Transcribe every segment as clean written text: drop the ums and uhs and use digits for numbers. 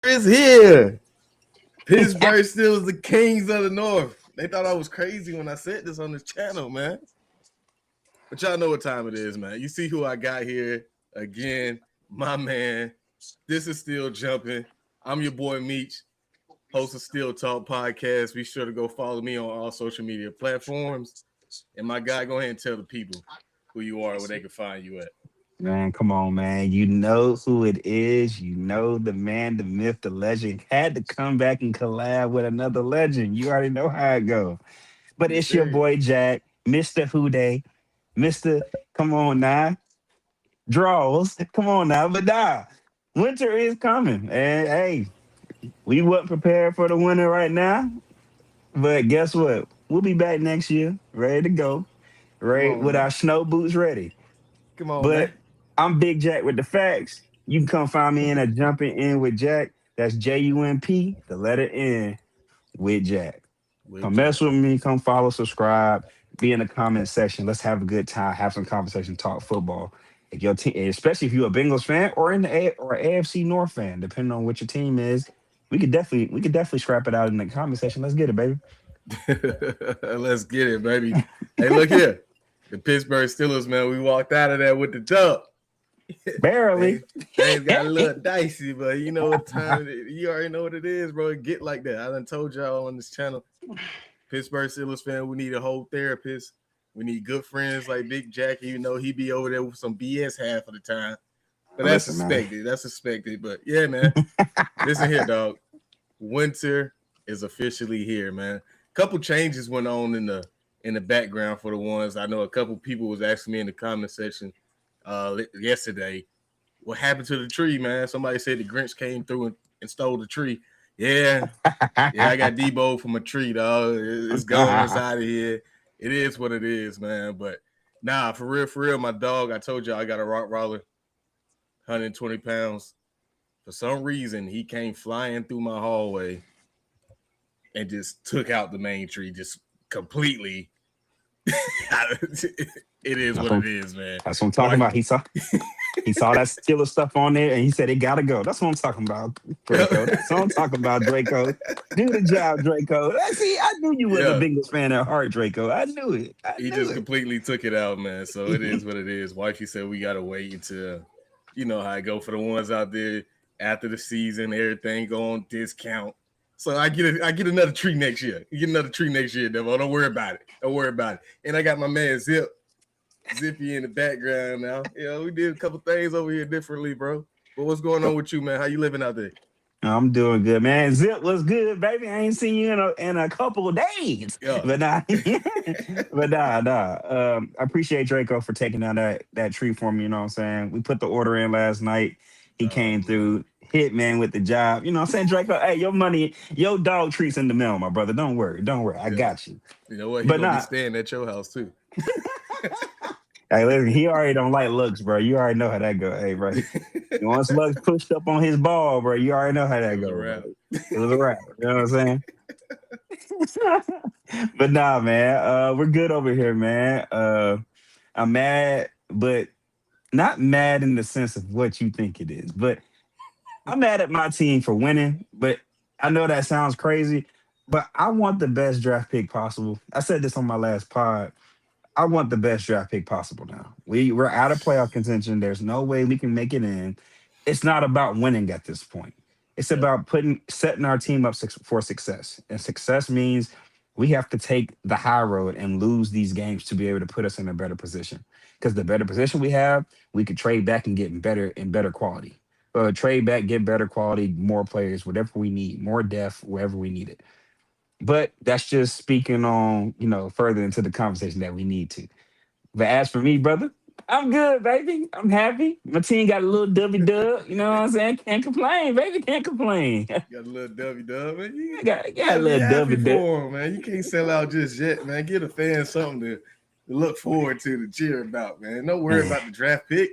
is here. Pittsburgh Steelers, the kings of the North. They thought I was crazy when I said this on this channel, man. But y'all know what time it is, man. You see who I got here again, my man. This is Still Jumping. I'm your boy Meech, host of Still Talk Podcast. Be sure to go follow me on all social media platforms. And my guy, go ahead and tell the people who you are, where they can find you at. Man, come on, man. You know who it is. You know the man, the myth, the legend. Had to come back and collab with another legend. You already know how it go. But Yes, it's your sir. boy Jack, Mr. Who Day, Mr. Come on now. Draws. Come on now. But nah, winter is coming. And hey, we wasn't prepared for the winter right now. But guess what? We'll be back next year, ready to go. Come Right on, with man. our snow boots ready. Come on, But man. I'm Big Jack with the facts. You can come find me in at Jumping In with Jack. That's JUMP, the letter N with Jack. With Come mess Jack. with me. Come follow, subscribe, be in the comment section. Let's have a good time. Have some conversation. Talk football. If your team, especially if you're a Bengals fan or in the or AFC North fan, depending on what your team is, we could definitely scrap it out in the comment section. Let's get it, baby. Let's get it, baby. Hey, look here. The Pittsburgh Steelers, man. We walked out of there with the dub. Barely. Things got a little dicey, but you know what time you already know what it is, bro. It get like that. I done told y'all on this channel. Pittsburgh Steelers fan, we need a whole therapist. We need good friends like Big Jackie. You know, he be over there with some BS half of the time. But that's Listen, man. suspected. That's suspected. But yeah, man. Listen here, dog. Winter is officially here, man. Couple changes went on in the background for the ones. I know a couple people was asking me in the comment section yesterday, what happened to the tree, man? Somebody said the Grinch came through and stole the tree. Yeah, I got Debo from a tree, dog. It's gone. It's out of here. It is what it is, man. But nah, for real, my dog. I told you I got a Rottweiler, 120 pounds. For some reason, he came flying through my hallway and just took out the main tree, just completely. It is That's what what, it is, man. that's what I'm talking Why? about. He saw that Steeler stuff on there, and he said it gotta go. That's what I'm talking about, Draco. That's what I'm talking about, Draco. Do the job, Draco. See, I knew you was a Yeah, Bengals fan at heart, Draco. I knew it. I he just knew completely took it out, man. So it is what it is. Wifey said we gotta wait until you know how I go for the ones out there after the season, everything go on discount. So I get another tree next year. You get another tree next year, Devo. Don't worry about it. Don't worry about it. And I got my man Zippy in the background now. You know, we did a couple things over here differently, bro. But what's going it. on with you, man? How you living out there? I'm doing good, man. Zip was good, baby. I ain't seen you in a couple of days, Yeah. but nah, but nah. I appreciate Draco for taking down that tree for me. You know what I'm saying? We put the order in last night. He Oh came man. through, hit man with the job. You know what I'm saying, Draco? Hey, your money, your dog treats in the mail, my brother. Don't worry. I Yeah. got you. You know what? He But gonna be nah, staying at your house too. hey, listen, he already don't like looks, bro. You already know how that go. Hey, bro. Once Lux pushed up on his ball, bro, you already know how It that was a go, bro. wrap. It was a wrap. You know what I'm saying? But nah, man, we're good over here, man. I'm mad, but not mad in the sense of what you think it is. But I'm mad at my team for winning. But I know that sounds crazy, but I want the best draft pick possible. I said this on my last pod. I want the best draft pick possible now. We're out of playoff contention. There's no way we can make it in. It's not about winning at this point. It's Yeah. about setting our team up for success. And success means we have to take the high road and lose these games to be able to put us in a better position. Because the better position we have, we could trade back and get better quality. Trade back, get better quality, more players, whatever we need, more depth, wherever we need it. But that's just speaking on, further into the conversation that we need to. But as for me, brother, I'm good, baby. I'm happy. My team got a little dubby dub. You know what I'm saying? Can't complain, baby. Can't complain. Got a little W dub, man. You got a gotta be little happy dubby dub. for him, man. You can't sell out just yet, man. Give the fans something to look forward to cheer about, man. Don't worry Man. about the draft pick.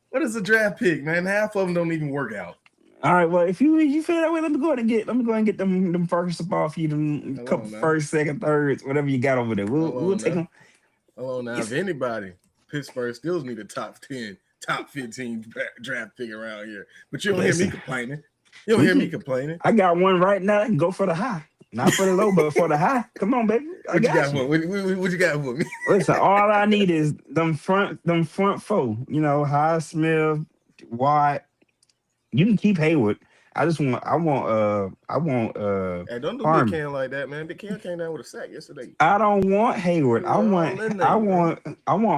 What is a draft pick, man? Half of them don't even work out. All right, well, if you feel that way, let me go and get them first of all for you, them Hold couple on now. first, second, thirds, whatever you got over there. We'll Hold we'll on take now. them. Hold on now. If anybody, Pittsburgh Steelers need a top 10, top 15 draft pick around here. But you don't hear me Listen, complaining. You don't hear me complaining. I got one right now. I can go for the high. Not for the low, but for the high. Come on, baby. What you got for me? What you got for me? Listen, all I need is them front four. You know, Highsmith, Watt. You can keep Hayward. I want Hey, don't do Big Harmon. Cam like that, man. Big Cam came down with a sack yesterday. I don't want Hayward. I want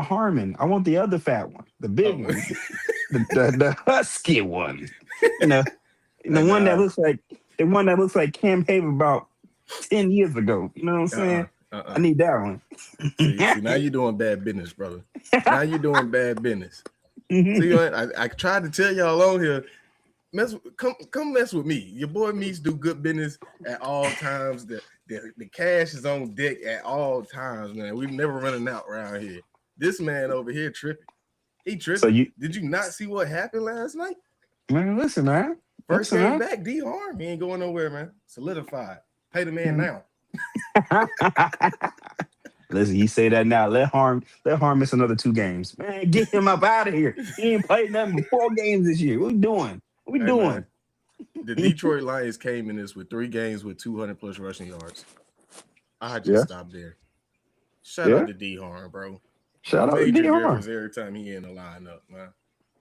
Harmon. I want the other fat one, the big one, the husky one. You know, the one that looks like Cam Hayward about 10 years ago. You know what I'm saying? I need that one. See, now you're doing bad business, brother. Now you're doing bad business. See, I tried to tell y'all on here. Come mess with me. Your boy Meeks do good business at all times. The cash is on deck at all times, man. We've never running out around here. This man over here tripping. He tripping. So did you not see what happened last night? Man, listen, man. First game back, D Harm. He ain't going nowhere, man. Solidified. Pay the man now. Listen, he say that now. Let Harm miss another 2 games. Man, get him up out of here. He ain't played nothing but 4 games this year. What we doing? Man, the Detroit Lions came in this with 3 games with 200 plus rushing yards. I just stopped there. Shout out to D Harm, bro. Shout out to D Harm every time he in the lineup, man.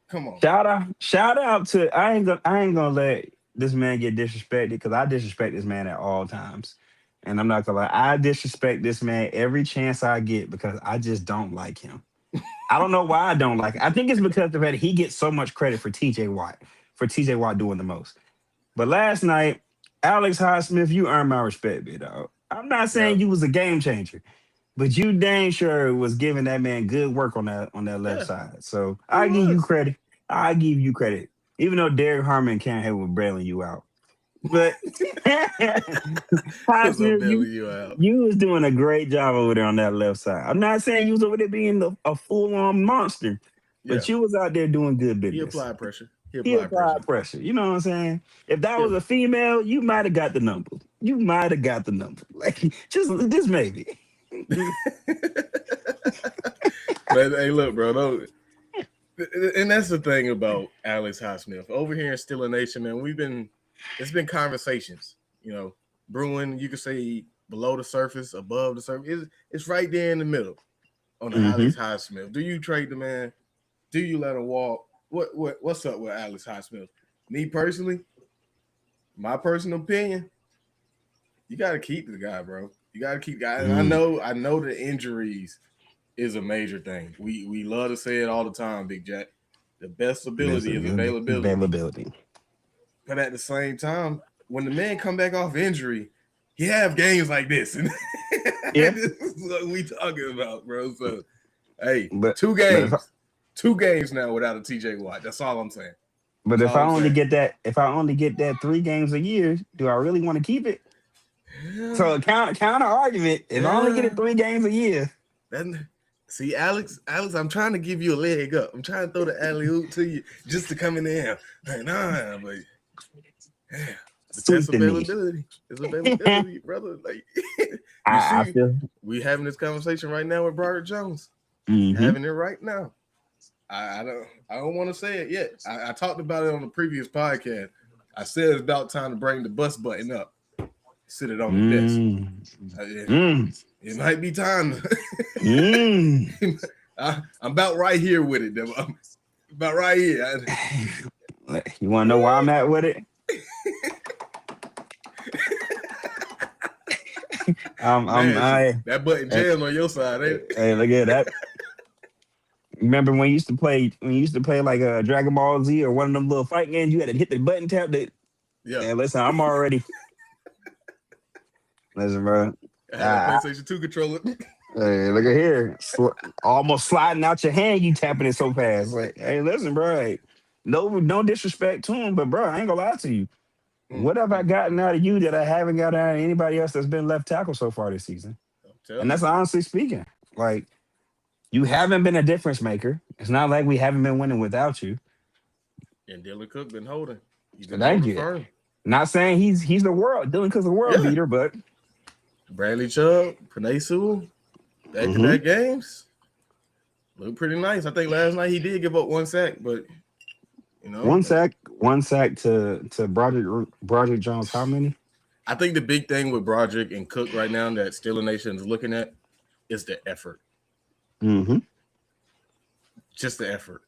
Come on. Shout out to I ain't gonna let this man get disrespected because I disrespect this man at all times. And I'm not gonna lie, I disrespect this man every chance I get because I just don't like him. I don't know why I don't like him. I think it's because of the fact that he gets so much credit for TJ Watt doing the most. But last night, Alex Highsmith, you earned my respect, big dog. I'm not saying you was a game changer, but you dang sure was giving that man good work on that left side. So I give you credit. Even though Derek Harmon can't have with bailing you out. But Highsmith, you was doing a great job over there on that left side. I'm not saying you was over there being a full-on monster, but you was out there doing good business. He applied pressure. He applied pressure. You know what I'm saying? If that was a female, you might have got the number. Like just maybe. But hey, look, bro. And that's the thing about Alex Highsmith. Over here in Steeler Nation, man, it's been conversations, you know, brewing, you could say below the surface, above the surface. It's right there in the middle on the Alex Highsmith. Do you trade the man? Do you let him walk? What's up with Alex Highsmith? Me personally, my personal opinion, you got to keep the guy, bro. You got to keep guys. I know the injuries is a major thing. We love to say it all the time, Big Jack. The best ability is availability. But at the same time, when the man come back off injury, he have games like this. And this is what we talking about, bro. So, hey, 2 games now without a TJ Watt. That's all I'm saying. But if I only get that 3 games a year, do I really want to keep it? Yeah. So counter argument, if I only get it 3 games a year. See, Alex, I'm trying to give you a leg up. I'm trying to throw the alley-oop to you just to come in there. Like, nah, but that's availability. It's availability, brother. Like we having this conversation right now with Broderick Jones. Having it right now. I don't want to say it yet. I talked about it on the previous podcast. I said it's about time to bring the bus button up. Sit it on the desk. It might be time. I'm about right here with it. I'm about right here. You want to know where I'm at with it? That button jammed on your side, ain't it? Hey, look at that. Remember when you used to play like a Dragon Ball Z or one of them little fight games? You had to hit the button tap. Yeah, listen, I'm already. Listen, bro. I had a PlayStation 2 controller. Hey, look at here. Almost sliding out your hand, you tapping it so fast. Like, hey, listen, bro. Hey, no disrespect to him, but bro, I ain't gonna lie to you. What have I gotten out of you that I haven't gotten out of anybody else that's been left tackle so far this season? And that's honestly speaking. Like, you haven't been a difference maker. It's not like we haven't been winning without you. And Dylan Cook been holding. Thank you. Firm. Not saying he's the world. Dylan Cook's a world beater, but Bradley Chubb, Penei Sewell, back-to-back games look pretty nice. I think last night he did give up 1 sack, but You know, One sack to Broderick Jones. How many? I think the big thing with Broderick and Cook right now that Steeler Nation is looking at is the effort, Mm-hmm. just the effort.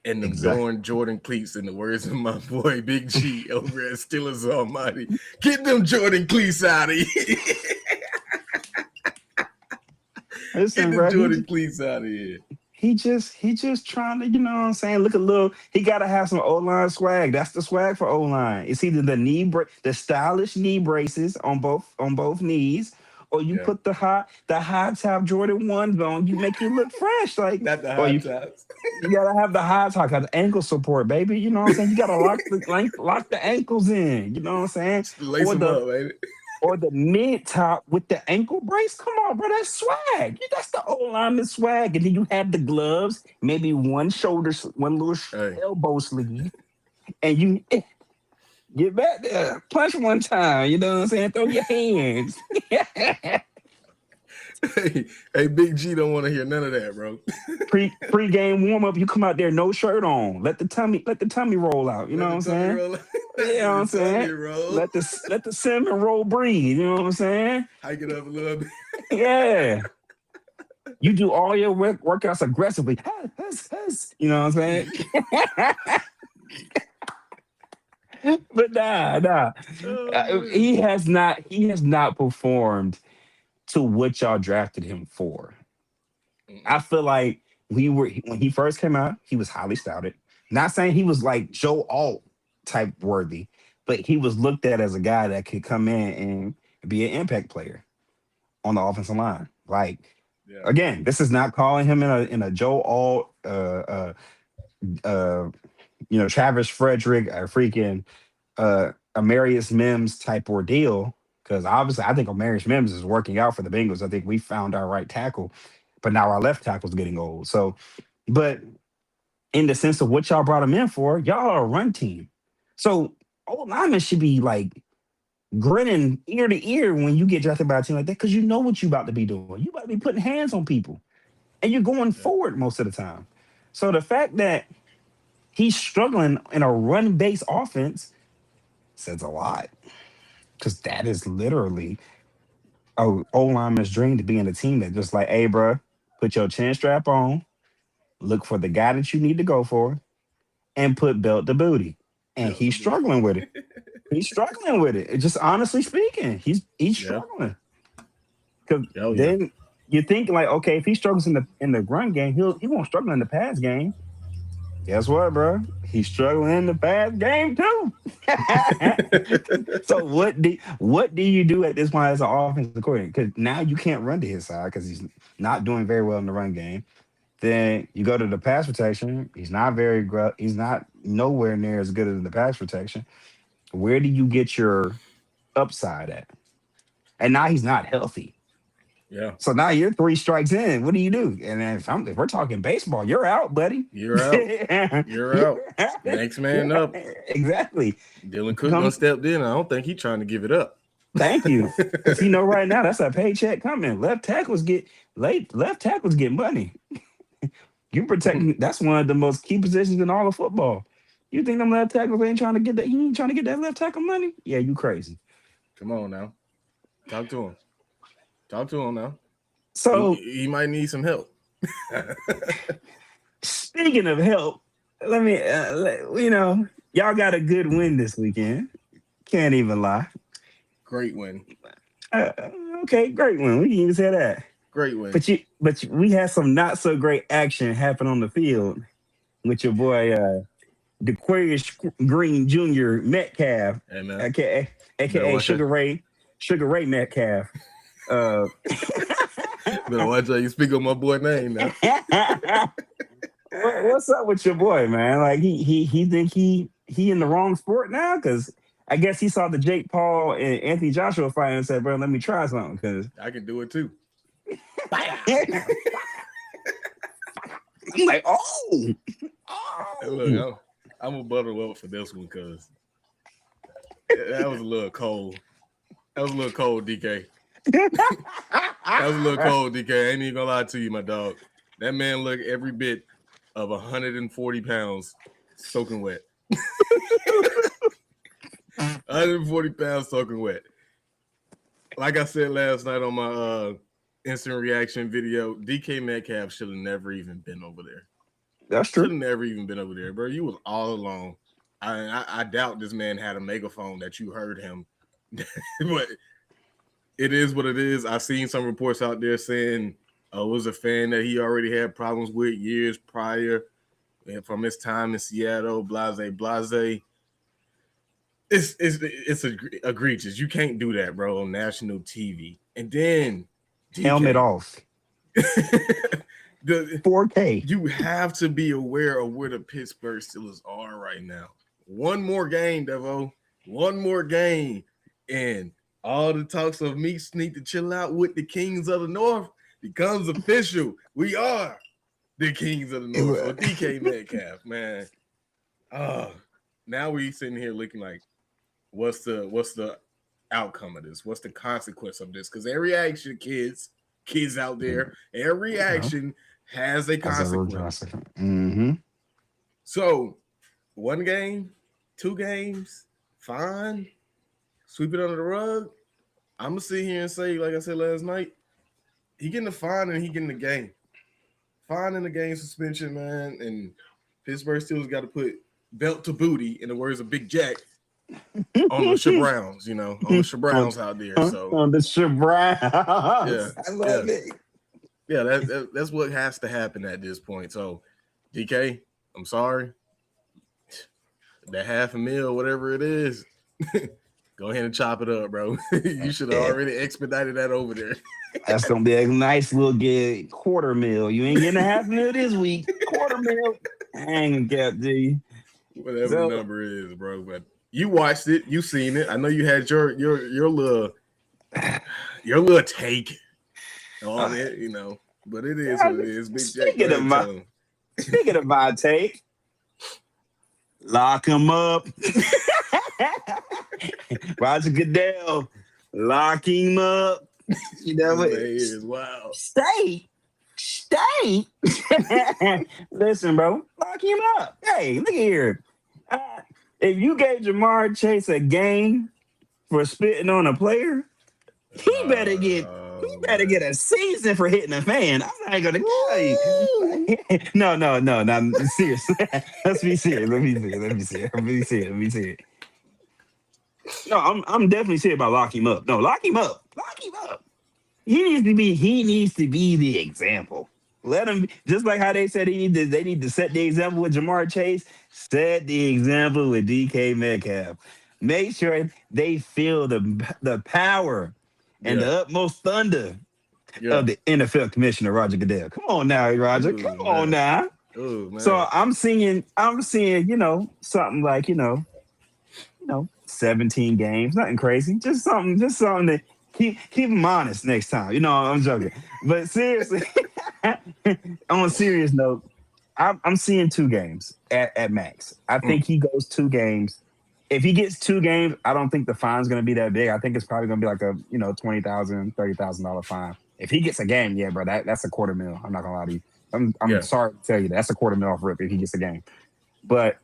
And them Exactly. Jordan cleats, in the words of my boy Big G over at Steelers Almighty. Get them Jordan cleats out of here. Get Listen, them bro. Jordan cleats out of here. He just trying to, you know what I'm saying? Look a little. He gotta have some O-line swag. That's the swag for O-line. It's either the stylish knee braces on both knees, or you Yeah. put the high top Jordan ones on. You make you look fresh, like, Not the or high you tops. you gotta have the high top, got the ankle support, baby. You know what I'm saying? You gotta lock the ankles in. You know what I'm saying? Lace Or them the up, baby. or the mid top with the ankle brace. Come on, bro, that's swag. That's the old lineman swag. And then you have the gloves, maybe one little Hey. elbow sleeve, and you get back there, punch one time. You know what I'm saying? Throw your hands. Hey, Big G don't want to hear none of that, bro. Pre-game warm up, you come out there no shirt on. Let the tummy roll out. You know Let what the I'm tummy saying? roll. You know what I'm Let the tummy saying? roll. Let the cinnamon roll breathe. You know what I'm saying? Hike it up a little bit. Yeah. You do all your workouts aggressively. You know what I'm saying? But nah. Oh, man. He has not performed to what y'all drafted him for. I Mm-mm. feel like when he first came out, he was highly scouted. Not saying he was like Joe Alt type worthy, but he was looked at as a guy that could come in and be an impact player on the offensive line. Like, Yeah. again, this is not calling him in a Joe Alt, uh, Travis Frederick, or freaking Amarius Mims type ordeal. Because obviously, I think Amarius Mims is working out for the Bengals. I think we found our right tackle, but now our left tackle's getting old. So, but in the sense of what y'all brought him in for, y'all are a run team. So old linemen should be like grinning ear to ear when you get drafted by a team like that, because you know what you about to be doing. You about to be putting hands on people, and you're going Yeah. forward most of the time. So the fact that he's struggling in a run-based offense says a lot, because that is literally a old lineman's dream, to be in a team that just like, hey, bro, put your chin strap on, look for the guy that you need to go for, and put belt to booty. And Belt to he's boot. struggling with it. He's struggling with it. Just honestly speaking, he's Yeah. struggling. Because Oh, yeah. then you think like, okay, if he struggles in the run game, he won't struggle in the pass game. Guess what, bro? He's struggling in the pass game too. So what do you do at this point as an offensive coordinator? Because now you can't run to his side because he's not doing very well in the run game. Then you go to the pass protection. He's not nowhere near as good as the pass protection. Where do you get your upside at? And now he's not healthy. Yeah. So now you're three strikes in. What do you do? And then if we're talking baseball, you're out, buddy. You're out. You're You're out. Next man up. exactly. Dylan Cook done Come, stepped in. I don't think he's trying to give it up. thank you. Because right now that's a paycheck coming. Left tackles get money. You protecting, that's one of the most key positions in all of football. You think them left tackles ain't trying to get that? He ain't trying to get that left tackle money? Yeah, you crazy. Come on now. Talk to him. Talk to him now. So He might need some help. speaking of help, let me y'all got a good win this weekend. Can't even lie. Great win. Uh, okay, great win. We can even say that. Great win. We had some not so great action happen on the field with your boy DeQuarius Green Jr. Metcalf, Hey, man. aka watch Sugar Ray Metcalf. Better watch how you speak on my boy name now. What's up with your boy, man? Like he think he in the wrong sport now? Because I guess he saw the Jake Paul and Anthony Joshua fight and said, "Bro, let me try something." Because I can do it too. I'm like, oh. Look, I'm a buttle up for this one because that was a little cold. That was a little cold, DK. That was a little cold, DK. I ain't even gonna lie to you, my dog. That man looked every bit of 140 pounds soaking wet. 140 pounds soaking wet. Like I said last night on my instant reaction video, DK Metcalf should have never even been over there. That's Should have true. never even been over there, bro. You was all alone. I doubt this man had a megaphone that you heard him. But it is what it is. I've seen some reports out there saying it was a fan that he already had problems with years prior from his time in Seattle, blase. It's egregious. You can't do that, bro, on national TV. And then Helmet off. The 4K. You have to be aware of where the Pittsburgh Steelers are right now. One more game, Devo. One more game. And all the talks of me need to chill out with the Kings of the North becomes official. We are the Kings of the North. So DK Metcalf, man. Now we sitting here looking like, what's the outcome of this? What's the consequence of this? Because every action, kids out there, every action has a consequence. Mm-hmm. So, 1 game, 2 games, fine. Sweep it under the rug. I'm gonna sit here and say, like I said last night, he getting the fine and he getting the game. Fine in the game suspension, man. And Pittsburgh Steelers got to put belt to booty, in the words of Big Jack, on the Shabrowns, on the Shabrowns out there. So on the Shabrowns. Yeah, I love it. Yeah, that's what has to happen at this point. So, DK, I'm sorry. That $500,000, whatever it is, go ahead and chop it up, bro. You should have already expedited that over there. That's gonna be a nice little $250,000. You ain't getting $500,000 this week. $250,000. Hang cap, G. Whatever the number is, bro. But you watched it, you seen it. I know you had your little take on it, but it is what it is. Big Jack. Speaking of my take, lock him up. Roger Goodell, lock him up. You know what? Wow. Stay. Listen, bro, lock him up. Hey, look here. If you gave Jamar Chase a game for spitting on a player, he better get a season for hitting a fan. I'm not gonna tell you. No. Seriously. Let's be serious. Let me see it. No, I'm definitely serious about lock him up. No, lock him up. He needs to be the example. Let him, just like how they said they need to set the example with Jamar Chase, set the example with DK Metcalf. Make sure they feel the power and the utmost thunder of the NFL commissioner, Roger Goodell. Come on now, Roger. Come on now. Ooh, man. So I'm seeing, something like, 17 games, nothing crazy, just something to keep him honest next time. I'm joking. But seriously, on a serious note, I'm seeing 2 games at max. I think he goes 2 games. If he gets 2 games, I don't think the fine's going to be that big. I think it's probably going to be like a $20,000, $30,000 fine. If he gets a game, yeah, bro, that's a $250,000. I'm not going to lie to you. I'm sorry to tell you that's a $250,000 off rip if he gets a game. But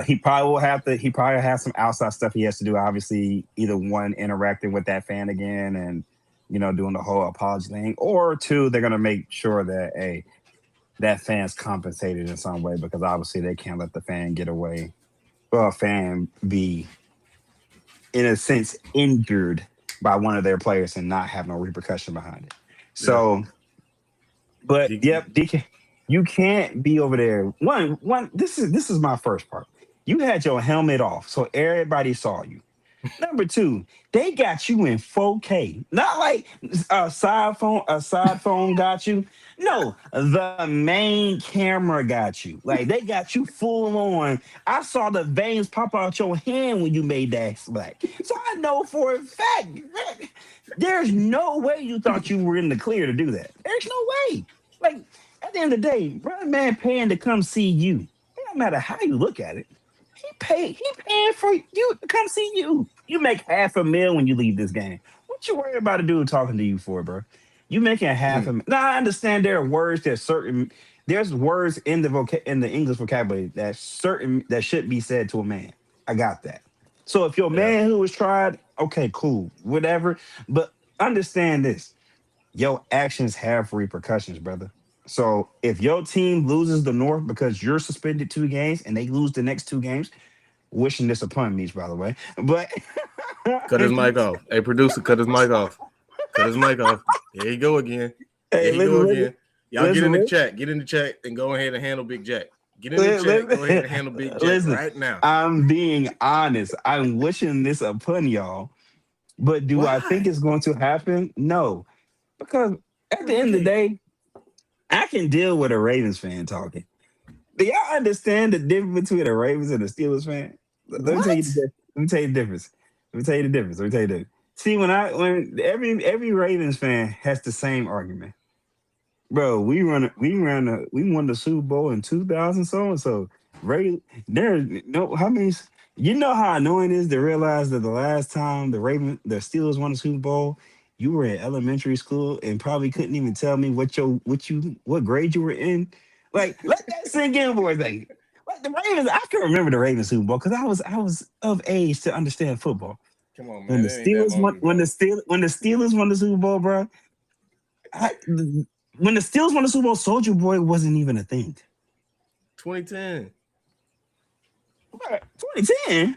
he probably has some outside stuff he has to do. Obviously, either 1, interacting with that fan again and doing the whole apology thing, or 2, they're gonna make sure that that fan's compensated in some way, because obviously they can't let the fan get away. Well, a fan be, in a sense, injured by one of their players and not have no repercussion behind it. So, but DK. You can't be over there. One. This is my first part. You had your helmet off, so everybody saw you. Number 2, they got you in 4K. Not like a side phone got you. No, the main camera got you. Like, they got you full on. I saw the veins pop out your hand when you made that splash. So I know for a fact, there's no way you thought you were in the clear to do that. There's no way. Like, at the end of the day, brother man paying to come see you. It don't matter how you look at it. He paying for you to come see you. You make $500,000 when you leave this game. What you worried about a dude talking to you for, bro? You making $500,000. Now, I understand there are words, there's certain There's words in the English vocabulary that should be said to a man. I got that. So if your Yeah. man who was tried, okay, cool, whatever. But understand this: your actions have repercussions, brother. So if your team loses the North because you're suspended 2 games and they lose the next 2 games, wishing this upon me, by the way. But Cut his mic off. Hey, producer, cut his mic off. Cut his mic off. Here you go again. hey, Here you go listen, again. Y'all get in the chat. Get in the chat and go ahead and handle Big Jack. Get in the chat. Go ahead and handle Big Jack listen, right now. I'm being honest. I'm wishing this upon y'all. But do I think Why? it's going to happen? No. Because at the end of the day, I can deal with a Ravens fan talking. Do y'all understand the difference between a Ravens and a Steelers fan? Let me tell you What? let me tell you the difference. Let me tell you the difference. Let me tell you the difference. See, when every Ravens fan has the same argument. Bro, we won the Super Bowl in 2000 so and so. Ray, there no how many you know how annoying it is to realize that the last time the Steelers won the Super Bowl, you were in elementary school and probably couldn't even tell me what grade you were in. Like, let that sink in for a second. Like the Ravens, I can remember the Ravens Super Bowl because I was of age to understand football. Come on, When man. the It ain't that Steelers long won ago. when the Steelers won the Super Bowl, bro, when the Steelers won the Super Bowl, Soldier Boy wasn't even a thing. 2010. 2010?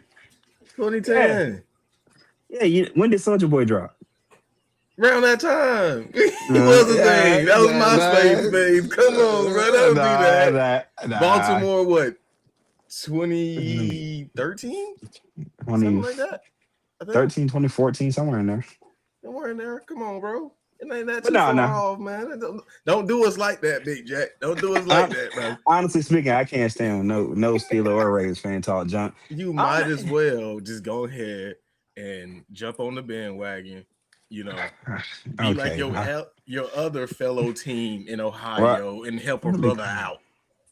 2010. Yeah. When did Soldier Boy drop? Around that time. He was a thing. That was MySpace, babe. Come on, bro. Don't do that. Baltimore, what? 2013? Something like that. I think. 2013, 2014, somewhere in there. Somewhere in there. Come on, bro. It ain't that But too far no. off, man. Don't do us like that, Big Jack. Don't do us like that, man. Honestly speaking, I can't stand when no Steeler or Ravens fan talk junk. You might as well just go ahead and jump on the bandwagon. You know, be like Okay. your other fellow team in Well, Ohio and help a let me brother out.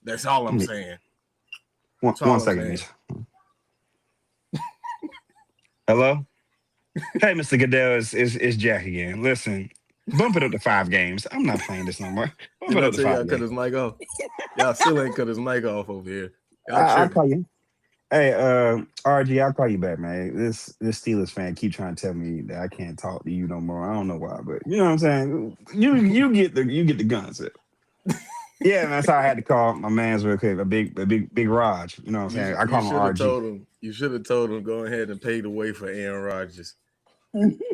That's all I'm saying. That's one all I'm second, saying. Mitch. Hello? Hey, Mr. Goodell, it's Jack again. Listen, bump it up to 5 games. I'm not playing this no more. Bump Didn't it I up to tell y'all 5 cut games. his mic off? Y'all still ain't cut his mic off over here. Y'all I'll tripping. call you. Hey, RG, I'll call you back, man. This Steelers fan keep trying to tell me that I can't talk to you no more. I don't know why, but you know what I'm saying. You get the concept. Yeah, man. So I had to call my man's real quick, a big Raj. You know what I'm saying. I You call him should have RG. told him. You should have told him go ahead and pay the way for Aaron Rodgers.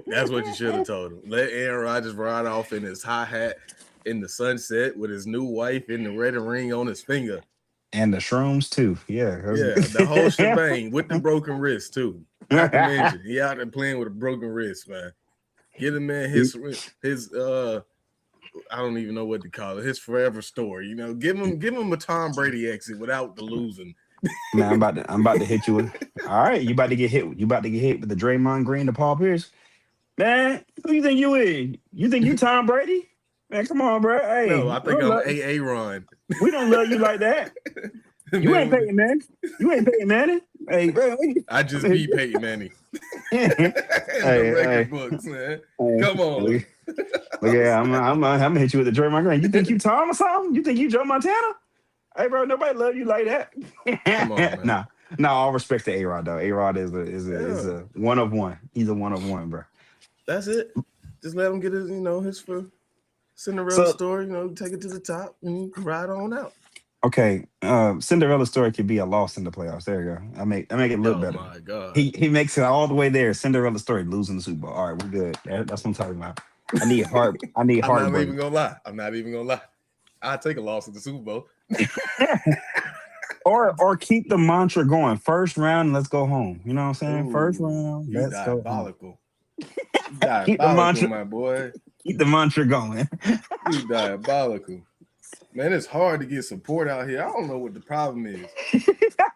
That's what you should have told him. Let Aaron Rodgers ride off in his high hat in the sunset with his new wife in the red ring on his finger. And the shrooms too. Yeah. Yeah, the whole shebang with the broken wrist too. Not to mention, he out there playing with a broken wrist, man. Get a man his I don't even know what to call it. His forever story. You know, give him a Tom Brady exit without the losing. Man, I'm about to hit you with. All right, you about to get hit. You about to get hit with the Draymond Green to Paul Pierce. Man, who you think you is? You think you Tom Brady? Man, come on, bro. No, Hey, I think I'm AA Ron. we don't love you like that. You ain't Man, Peyton Manning. You ain't Peyton Manning. Hey, bro. I just beat Peyton Manning in hey, the hey, record books, man. hey. Come on. Look, yeah, I'm gonna hit you with the Draymond Green. You think you Tom or something? You think you Joe Montana? Hey, bro, nobody love you like Come on, that. man. Nah, all respect to A Rod though. A Rod is Yeah, a one of one. He's a one of one, bro. that's it. Just let him get his Cinderella So story. Take it to the top and ride on out. okay, Cinderella story could be a loss in the playoffs. There you go. I make it look Oh better. my God. He makes it all the way there. Cinderella story, losing the Super Bowl. All right, we're good. That's what I'm talking about. I need I'm not heartbreak. even gonna lie. I take a loss at the Super Bowl. Or keep the mantra going. First round, let's go home. You know what I'm saying? First Ooh, round, you let's go home. diabolical. You Keep the diabolical, mantra, my boy. keep the mantra going. You diabolical. Man, it's hard to get support out here. I don't know what the problem is.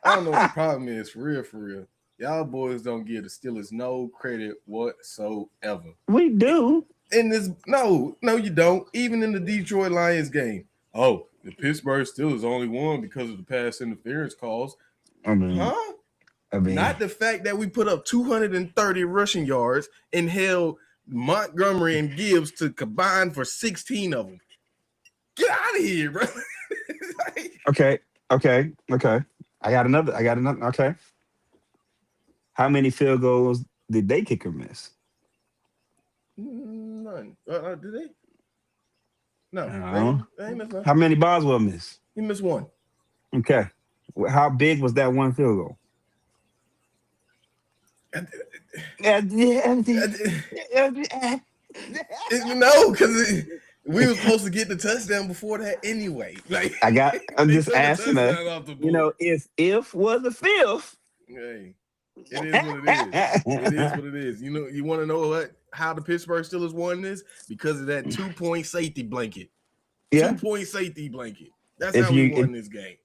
I don't know what the problem is for real, for real. Y'all boys don't give the Steelers no credit whatsoever. We do. In this, no, you don't. Even in the Detroit Lions game. Oh, the Pittsburgh Steelers only won because of the pass interference calls. I mean, Huh? I mean, Not the fact that we put up 230 rushing yards and held Montgomery and Gibbs to combine for 16 of them. Get out of here, bro. Okay. I got another. Okay. How many field goals did they kicker miss? None. Did they? I No, don't know. they ain't missed none. How many Boswell miss? He missed one. Okay. How big was that one field goal? No, because we was supposed to get the touchdown before that anyway. Like I'm they just took a asking her. touchdown off the board. If was the fifth. Hey, it is what it is. It is what it is. You want to know how the Pittsburgh Steelers won this? Because of that 2-point safety blanket. Yeah. 2-point safety blanket. That's If how we you won this game.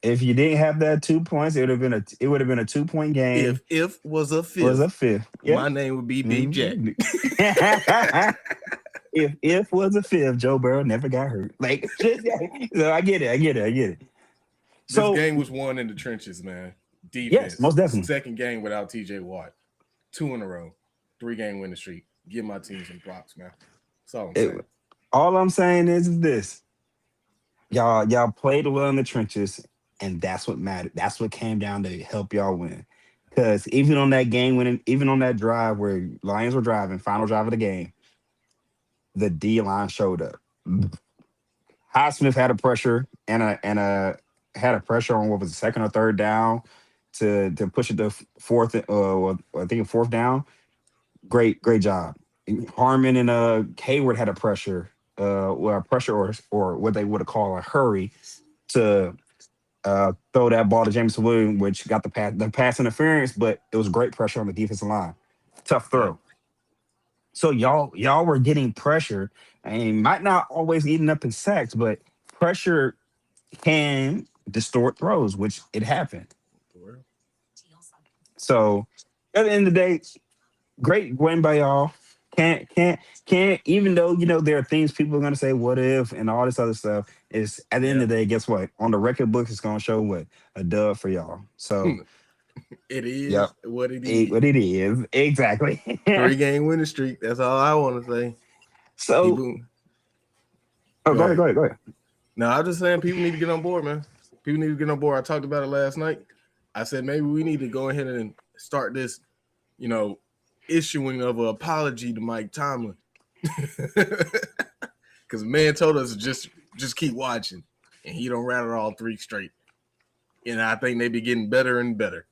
if you didn't have that 2 points, it would have been a 2-point game. If was a fifth, Was a fifth. Yeah. my name would be Big Jack. If was a fifth, Joe Burrow never got hurt. Like, so I get it. So this game was won in the trenches, man. Defense. Yes, most definitely. Second game without TJ Watt. 2 in a row. 3-game winning streak. Give my team some props, man. That's all I'm saying. All I'm saying is this. Y'all played well in the trenches, and that's what mattered. That's what came down to help y'all win. Because even on that game winning, even on that drive where Lions were driving, final drive of the game, the D line showed up. Highsmith had a pressure and had a pressure on what was the second or third down to push it to fourth. I think fourth down. Great job. Harmon and Hayward had a pressure, or what they would have called a hurry to throw that ball to Jameson Williams, which got the pass interference, but it was great pressure on the defensive line. Tough throw. So y'all were getting pressure, and might not always eating up in sacks, but pressure can distort throws, which it happened. So at the end of the day, great win by y'all. Can't even though there are things people are gonna say what if and all this other stuff, is at the end of the day, guess what? On the record books, it's gonna show what? A dub for y'all. So it is what it is. What it is. Exactly. 3-game winning streak. That's all I want to say. So go ahead. No, I'm just saying people need to get on board, man. People need to get on board. I talked about it last night. I said maybe we need to go ahead and start this, issuing of an apology to Mike Tomlin. Because the man told us to just keep watching, and he don't rattle all 3 straight. And I think they be getting better and better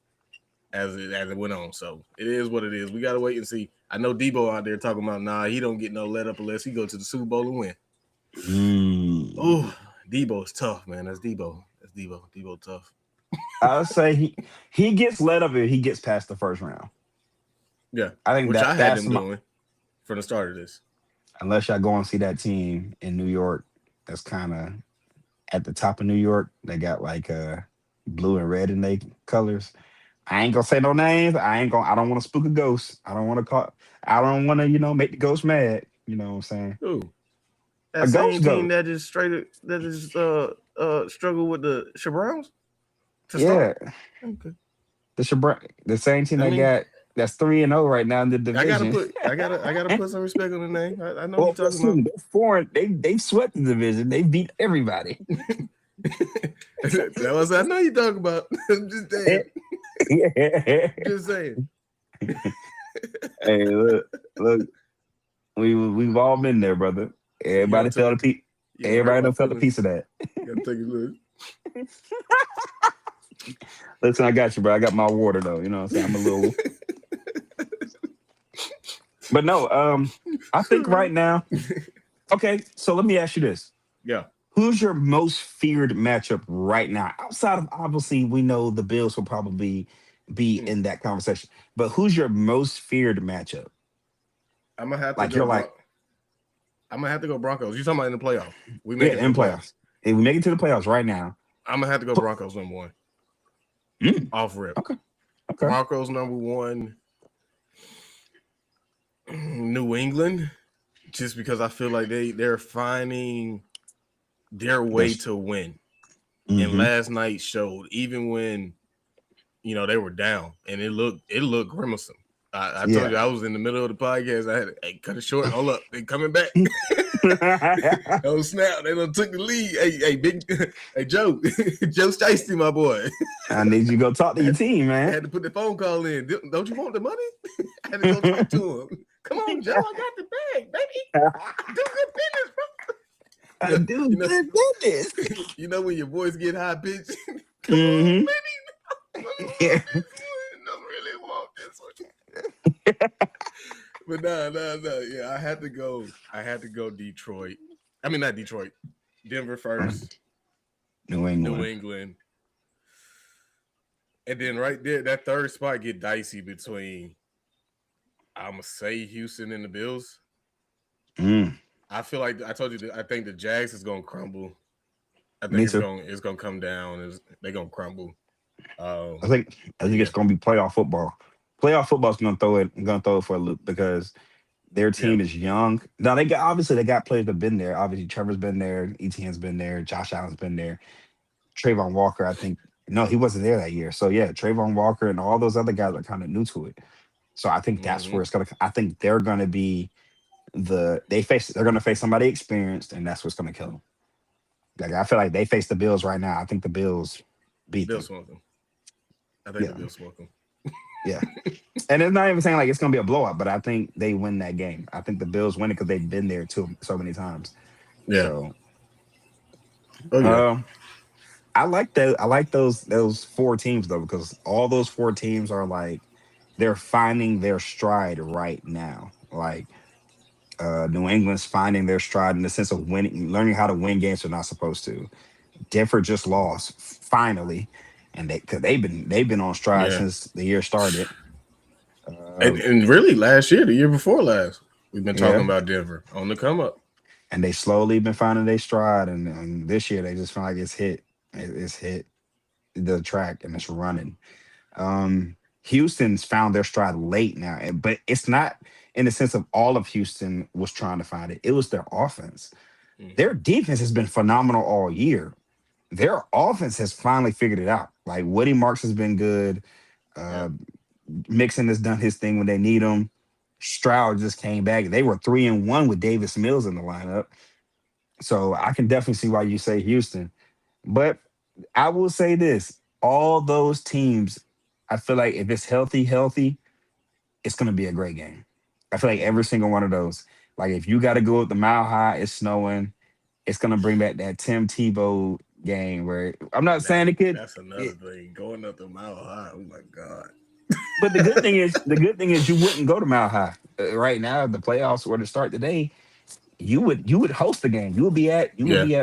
as it went on. So it is what it is. We got to wait and see. I know Debo out there talking about, he don't get no let up unless he go to the Super Bowl and win. Oh, Debo's tough, man. That's Debo. Debo tough. I'll say he gets let up if he gets past the first round. Yeah, I think which I had that's them doing from the start of this. Unless y'all go and see that team in New York, that's kind of at the top of New York. They got like blue and red in their colors. I ain't gonna say no names. I don't want to spook a ghost. I don't want to make the ghost mad. You know what I'm saying? Ooh. That same team that just struggled with the Browns. Yeah. Okay. The same team that's 3-0 right now in the division. I gotta put some respect on the name. I know what you're talking about. They're foreign. They swept the division. They beat everybody. That was I know you talking about. I'm just saying. Yeah. Just saying. Hey, look. We've all been there, brother. Everybody felt a piece. Everybody done felt a piece of that. Gotta take a look. Listen, I got you, bro. I got my water though. You know what I'm saying? I'm a little. But no, I think right now. Okay, so let me ask you this. Yeah. Who's your most feared matchup right now? Outside of, obviously, we know the Bills will probably be in that conversation. But who's your most feared matchup? I'm gonna have to I'm gonna have to go Broncos. You talking about in the playoffs? We make it in playoffs. If we make it to the playoffs right now, I'm gonna have to go Broncos number 1. Off rip. Okay. Broncos number 1. New England, just because I feel like they're finding their way to win. And last night showed, even when they were down and it looked grimacing I told you I was in the middle of the podcast. I had to cut it short. Hold up, they coming back. Oh snap! They done took the lead. Hey Joe, Joe Shiesty, my boy. I need you to go talk to your team, I man. had to put the phone call in. Don't you want the money? I had to go talk to him. Come on, Joe, I got the bag, baby. Do good business, bro. I do good business. You know when your voice get high pitched. Come on, baby. Yeah. Don't really want this one. But no. Yeah, I had to go Detroit. I mean, not Detroit. Denver first. New England. And then right there, that third spot get dicey between, I'm going to say Houston and the Bills. I feel like I told you, I think the Jags is going to crumble. I think it's going to come down. They're going to crumble. I think it's going to be playoff football. Playoff football is going to throw it for a loop because their team is young. Now they got players that've been there. Obviously, Trevor's been there, Etienne's been there, Josh Allen's been there, Trayvon Walker. I think he wasn't there that year. So yeah, Trayvon Walker and all those other guys are kind of new to it. So I think that's where it's gonna. I think they're gonna be they're gonna face somebody experienced, and that's what's gonna kill them. Like I feel like they face the Bills right now. I think the Bills beat them. I think the Bills smoke them. Yeah. And it's not even saying like it's going to be a blowout, but I think they win that game. I think the Bills win it because they've been there too so many times. Yeah. So, I like that. I like those four teams though, because all those four teams are like they're finding their stride right now. Like New England's finding their stride in the sense of winning, learning how to win games they're not supposed to. Denver just lost finally. And they've been on stride since the year started. And really the year before last, we've been talking about Denver on the come up. And they slowly been finding their stride. And this year they just feel like it's hit the track and it's running. Houston's found their stride late now, but it's not in the sense of all of Houston was trying to find it. It was their offense. Their defense has been phenomenal all year. Their offense has finally figured it out. Like Woody Marks has been good. Mixon has done his thing when they need him. Stroud just came back. They were 3-1 with Davis Mills in the lineup. So I can definitely see why you say Houston. But I will say this. All those teams, I feel like if it's healthy, it's going to be a great game. I feel like every single one of those. Like if you got to go up the Mile High, it's snowing. It's going to bring back that Tim Tebow game where I'm not saying it could. That's another thing. Going up the Mile High. Oh my God. But the good thing is you wouldn't go to Mile High. Right now, if the playoffs were to start today, you would host the game. You would be at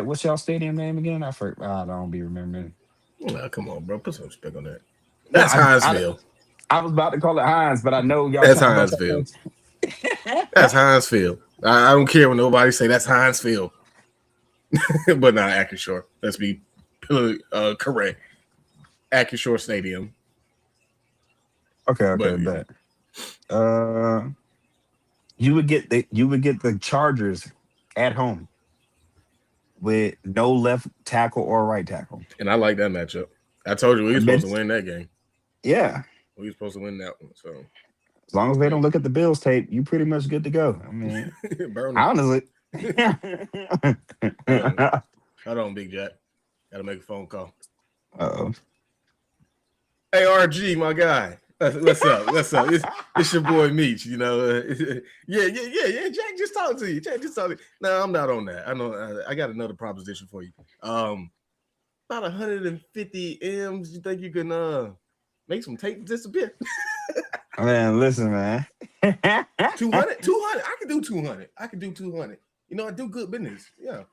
what's y'all stadium name again? I don't be remembering. Well, come on, bro. Put some respect on that. That's Hinesville. I was about to call it Hines, but I know y'all. That's Hinesville. That's Hinesville. I don't care when nobody say that's Hinesville. But not Acrisure. Let's be correct. Acrisure Stadium. Okay, bet. You would get the Chargers at home with no left tackle or right tackle. And I like that matchup. I told you we were supposed to win that game. Yeah. We were supposed to win that one. So as long as they don't look at the Bills tape, you pretty much good to go. I mean, honestly. Hold on, Big Jack. Gotta make a phone call. Uh-oh. Hey, RG, my guy. What's up? It's your boy Meech, you know. Yeah. Jack just talked to you. No, I'm not on that. I know I got another proposition for you. About 150 M's. You think you can make some tape disappear? Man, listen, man. 200? I can do 200. You know, I do good business. Yeah.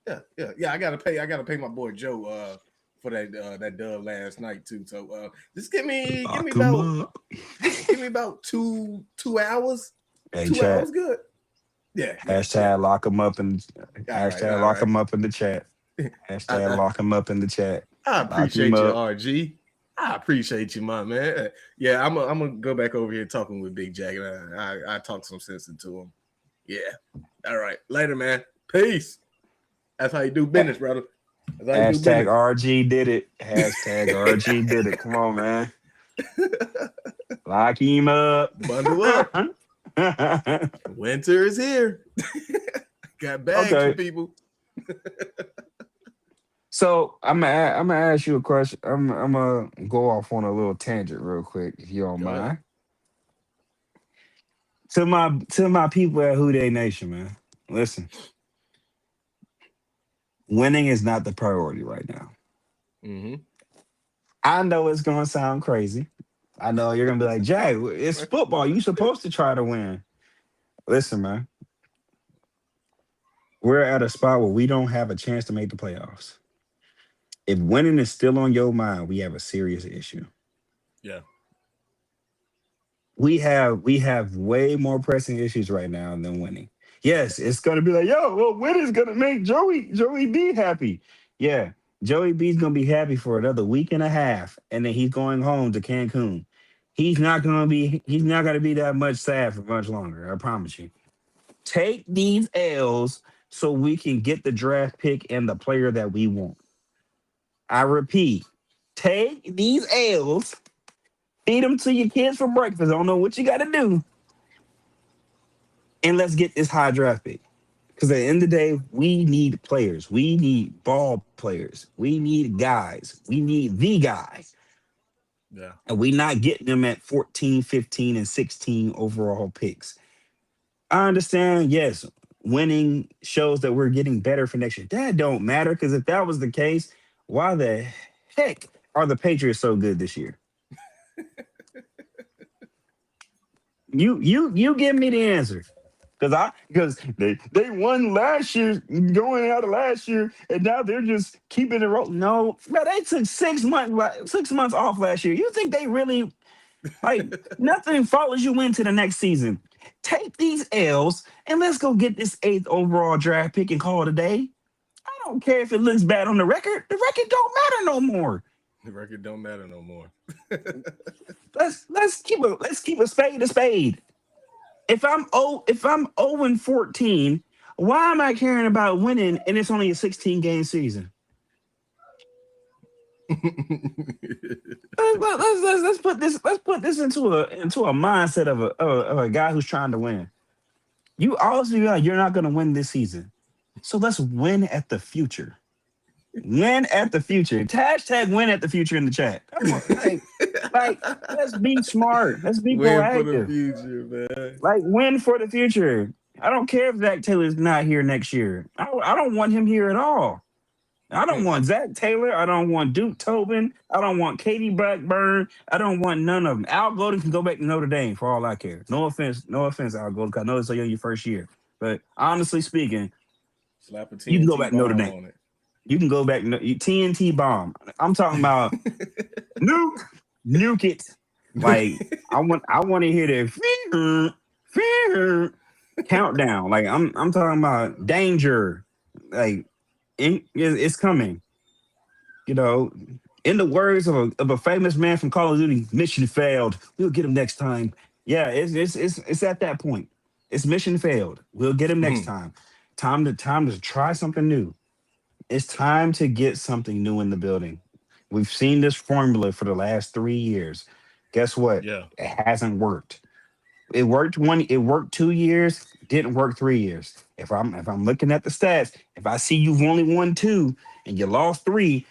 I gotta pay my boy Joe for that dub last night too. So just give me about two hours. Hey, 2 hours good. Yeah. Hashtag lock him up and hashtag lock him up in the chat. Hashtag lock him up in the chat. I appreciate you, RG. I appreciate you, my man. Yeah, I'm gonna go back over here talking with Big Jack, and I talk some sense into him. Yeah. All right. Later, man. Peace. That's how you do business, brother. Hashtag RG did it. Hashtag RG did it. Come on, man. Lock him up. Bundle up. Winter is here. Got bags for Okay. people. So I'm gonna ask you a question. I'm gonna go off on a little tangent real quick, if you don't Go ahead. mind. To my people at Who Dey Nation, man. Listen, winning is not the priority right now. Mm-hmm. I know it's gonna sound crazy. I know you're gonna be like, Jay, it's football. You supposed to try to win. Listen, man, we're at a spot where we don't have a chance to make the playoffs. If winning is still on your mind, we have a serious issue. Yeah. We have way more pressing issues right now than winning. Yes, it's gonna be like, yo, well, winning's gonna make Joey B happy. Yeah, Joey B's gonna be happy for another week and a half, and then he's going home to Cancun. He's not gonna be that much sad for much longer. I promise you. Take these L's so we can get the draft pick and the player that we want. I repeat, take these L's, feed them to your kids for breakfast. I don't know what you got to do, and let's get this high draft pick. Because at the end of the day, we need players. We need ball players. We need guys. We need the guys. Yeah. And we not getting them at 14, 15, and 16 overall picks. I understand, yes, winning shows that we're getting better for next year. That don't matter, because if that was the case, why the heck are the Patriots so good this year? You give me the answer. Because they won last year, going out of last year, and now they're just keeping it rolling. No, but they took 6 months off last year. You think they really like nothing follows you into the next season? Take these L's and let's go get this eighth overall draft pick and call it a day. I don't care if it looks bad on the record. The record don't matter no more. The record don't matter no more. Let's keep a spade a spade. If I'm 0 and 14, why am I caring about winning and it's only a 16 game season? Let's put this into a mindset of a guy who's trying to win. You also realize you're not going to win this season, so let's win at the future. Win at the future. Hashtag win at the future in the chat. Come on, let's be smart. Let's be Win for the proactive. future, man. Like win for the future. I don't care if Zach Taylor's not here next year. I don't want him here at all. I don't want Zach Taylor. I don't want Duke Tobin. I don't want Katie Blackburn. I don't want none of them. Al Golden can go back to Notre Dame for all I care. No offense, Al Golden. 'Cause I know it's only your first year, but honestly speaking, Slap a you can go TNT back to Notre bomb Dame. on it. You can go back TNT bomb. I'm talking about nuke it. Like I want to hear the countdown. Like I'm talking about danger. Like it's coming. You know, in the words of a famous man from Call of Duty, mission failed. We'll get him next time. Yeah, it's at that point. It's mission failed. We'll get him next time. Time to try something new. It's time to get something new in the building. We've seen this formula for the last 3 years. Guess what? Yeah. It hasn't worked. It worked 2 years, didn't work 3 years. If I'm looking at the stats, if I see you've only won two and you lost three,